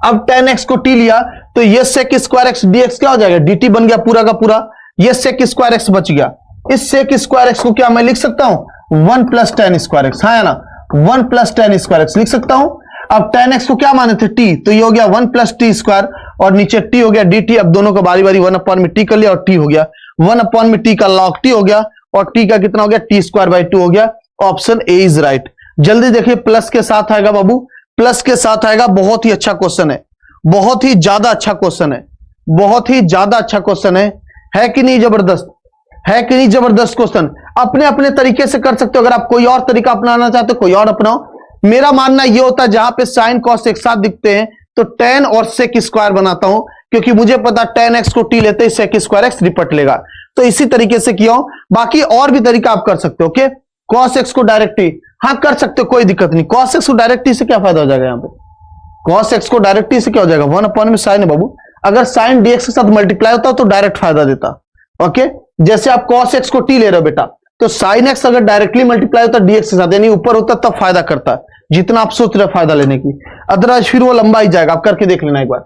अब tan x को t लिया तो ये sec स्क्वायर एक्स dx क्या हो जाएगा? dt बन गया पूरा का पूरा। ये sec स्क्वायर एक्स बच गया। इस sec स्क्वायर एक्स को क्या मैं लिख सकता हूं? 1 प्लस tan स्क्वायर एक्स। हाँ या ना? 1 प्लस tan स्क्वायर एक्स लिख सकता हूं। अब tan x को क्या माने थे? t, तो ये हो गया 1 प्लस टी स्क्वायर और नीचे t हो गया dt। अब दोनों का बारी बारी 1 अपॉन में t कर लिया और t हो गया 1 अपॉन में t का log t हो गया और t का कितना हो गया? टी स्क्वायर बाई 2 हो गया। Option A is right. जल्दी देखिए, प्लस के साथ आएगा बाबू, प्लस के साथ आएगा। बहुत ही अच्छा क्वेश्चन है, बहुत ही ज्यादा अच्छा क्वेश्चन है, बहुत ही ज्यादा अच्छा क्वेश्चन है कि नहीं? जबरदस्त है कि नहीं? जबरदस्त क्वेश्चन। अपने अपने तरीके से कर सकते हो। अगर आप कोई और तरीका अपनाना चाहते हो कोई और अपनाओ, मेरा मानना यह होता है जहां पे साइन कॉस एक साथ दिखते हैं तो tan और sec स्क्वायर बनाता हूं, क्योंकि मुझे पता tan x को t लेते ही sec स्क्वायर x रिपट लेगा। तो इसी तरीके से किया हूं। बाकी और भी तरीका आप कर सकते हो। ओके, cos x को डायरेक्ट t, हाँ कर सकते हो, कोई दिक्कत नहीं। cos x को डायरेक्ट t से क्या फायदा हो जाएगा? यहां पे cos x को डायरेक्ट t से क्या हो जाएगा? 1 में साइन है बाबू, अगर साइन dx के साथ मल्टीप्लाई होता तो डायरेक्ट फायदा देता। ओके, जैसे आप cos x को t ले रहे हो बेटा, तो साइन x अगर डायरेक्टली मल्टीप्लाई होता dx के साथ, यानी ऊपर होता तब फायदा करता, जितना आप सोच रहे फायदा लेने की, अदरवाइज फिर वो लंबा ही जाएगा। आप करके देख लेना एक बार।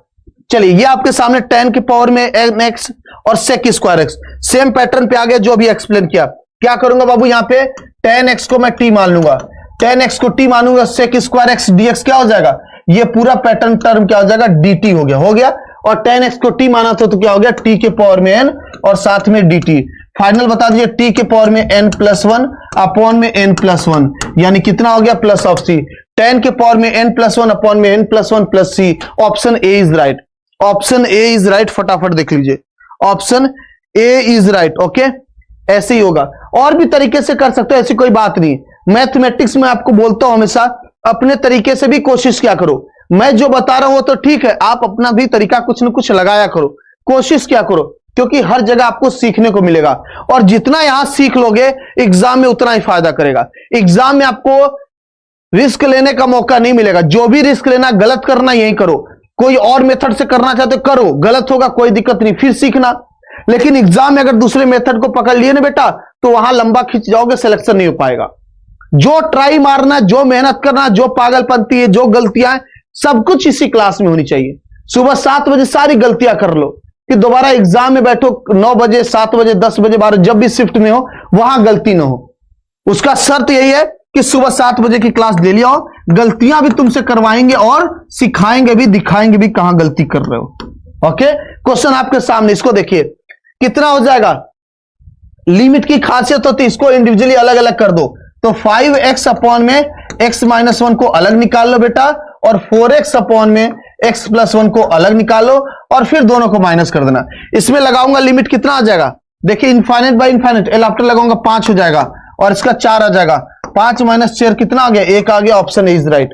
चलिए, ये आपके सामने tan के पावर में x और sec square x, same pattern पे आ गया जो अभी एक्सप्लेन किया। क्या करूंगा बाबू? यहां पे tan x को मैं t मान लूंगा, tan x को t मानूंगा, sec स्क्वायर x dx क्या हो जाएगा? ये पूरा पैटर्न टर्म क्या हो जाएगा? dt हो गया। और tan x को t माना तो क्या हो गया? t के पावर में n और साथ में dt। फाइनल बता दीजिए, t के पावर में n+1 अपॉन में n+1, यानी कितना हो गया? Plus of c। tan के पावर में n+1 अपॉन में n+1 plus c। Option A is right, option A is right. फटाफट देख लीजिए, option A is right. Okay, ऐसे ही होगा। और भी तरीके से कर सकते हो, ऐसी कोई बात नहीं। मैथमेटिक्स में आपको बोलता हूं हमेशा अपने तरीके से भी कोशिश क्या करो। मैं जो बता रहा हूं तो ठीक है, आप अपना भी तरीका कुछ न कुछ लगाया करो, कोशिश क्या करो, क्योंकि हर जगह आपको सीखने को मिलेगा और जितना यहां सीख लोगे एग्जाम में उतना ही फायदा करेगा। एग्जाम में आपको रिस्क लेने का मौका नहीं मिलेगा। जो भी रिस्क लेना, गलत करना, यही करो। कोई और मेथड से करना चाहते करो, गलत होगा कोई दिक्कत नहीं, फिर सीखना। लेकिन एग्जाम में अगर दूसरे मेथड को पकड़ लिए ना बेटा, तो वहां लंबा खींच जाओगे, सिलेक्शन नहीं हो पाएगा। जो ट्राई मारना, जो मेहनत करना, जो पागलपंती है, जो गलतियां, सब कुछ इसी क्लास में होनी चाहिए। सुबह 7 बजे सारी गलतियां कर लो, कि दोबारा एग्जाम में बैठो 9 बजे, 7 बजे, 10 बजे, 12, जब भी शिफ्ट में हो वहां गलती ना हो। उसका शर्त यही है कि सुबह 7 बजे की क्लास ले लिया हो, गलतियां भी तुमसे करवाएंगे और सिखाएंगे भी, दिखाएंगे भी कहां गलती कर रहे हो। ओके, क्वेश्चन आपके सामने, इसको देखिए कितना हो जाएगा। लिमिट की खासियत होती है, इसको इंडिविजुअली अलग अलग कर दो। तो 5x अपॉन में x-1 को अलग निकाल लो बेटा, और 4x अपॉन में x+1 को अलग निकालो, और फिर दोनों को माइनस कर देना। इसमें लगाऊंगा लिमिट, कितना आ जाएगा? देखिए, infinite by infinite, L after लगाऊंगा 5 हो जाएगा, और इसका 4 आ जाएगा। 5 - 4 कितना आ गया? 1 आ गया। Option A is right,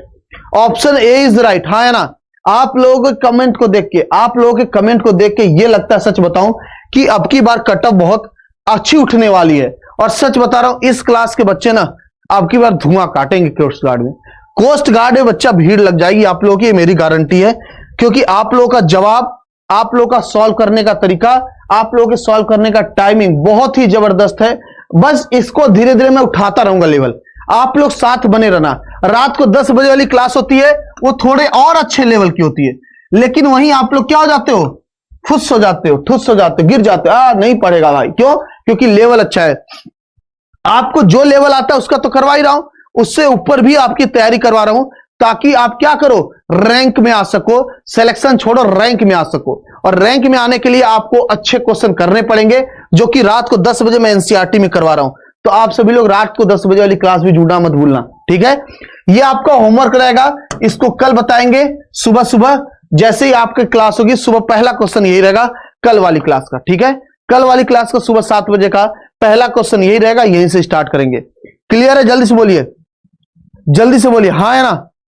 option A is right. हाँ है ना? आप लोगों के कमेंट को देख के, आप लोगों के कमेंट को देख के ये लगता है, सच बताऊं, कि अब की बार कटअप बहुत अच्छी उठने वाली है। और सच बता रहा हूं, इस क्लास के बच्चे ना अब की बार धुआं काटेंगे कोस्ट गार्ड में। कोस्ट गार्ड में बच्चा भीड़ लग जाएगी आप लोगों की, ये मेरी गारंटी है। क्योंकि आप लोगों का जवाब, आप लोगों का सॉल्व करने का तरीका, आप लोगों के सॉल्व करने का टाइमिंग बहुत ही जबरदस्त है। बस इसको धीरे धीरे मैं उठाता रहूंगा लेवल, आप लोग साथ बने रहना। रात को 10 बजे वाली क्लास होती है, वो थोड़े और अच्छे लेवल की होती है, लेकिन वहीं आप लोग क्या हो जाते हो? फुस हो जाते हो, ठुस हो जाते हो, गिर जाते हो। नहीं पढ़ेगा भाई, क्यों? क्योंकि लेवल अच्छा है। आपको जो लेवल आता है उसका तो करवा ही रहा हूं, उससे ऊपर भी आपकी तैयारी करवा रहा हूं, ताकि आप क्या करो? रैंक में आ सको। सिलेक्शन छोड़ो, रैंक में आ सको। और रैंक में आने के लिए आपको अच्छे क्वेश्चन करने पड़ेंगे, जो कि रात को 10 बजे मैं एनसीईआरटी में करवा रहा हूं। तो आप सभी लोग रात को 10 बजे वाली क्लास भी जुड़ना मत भूलना, ठीक है? ये आपका होमवर्क रहेगा, इसको कल बताएंगे सुबह सुबह। जैसे ही आपकी क्लास होगी सुबह, पहला क्वेश्चन यही रहेगा कल वाली क्लास का, ठीक है? कल वाली क्लास का सुबह 7 बजे का पहला क्वेश्चन यही रहेगा, यहीं से स्टार्ट करेंगे। क्लियर है? जल्दी से बोलिए, जल्दी से बोलिए। हाँ है ना?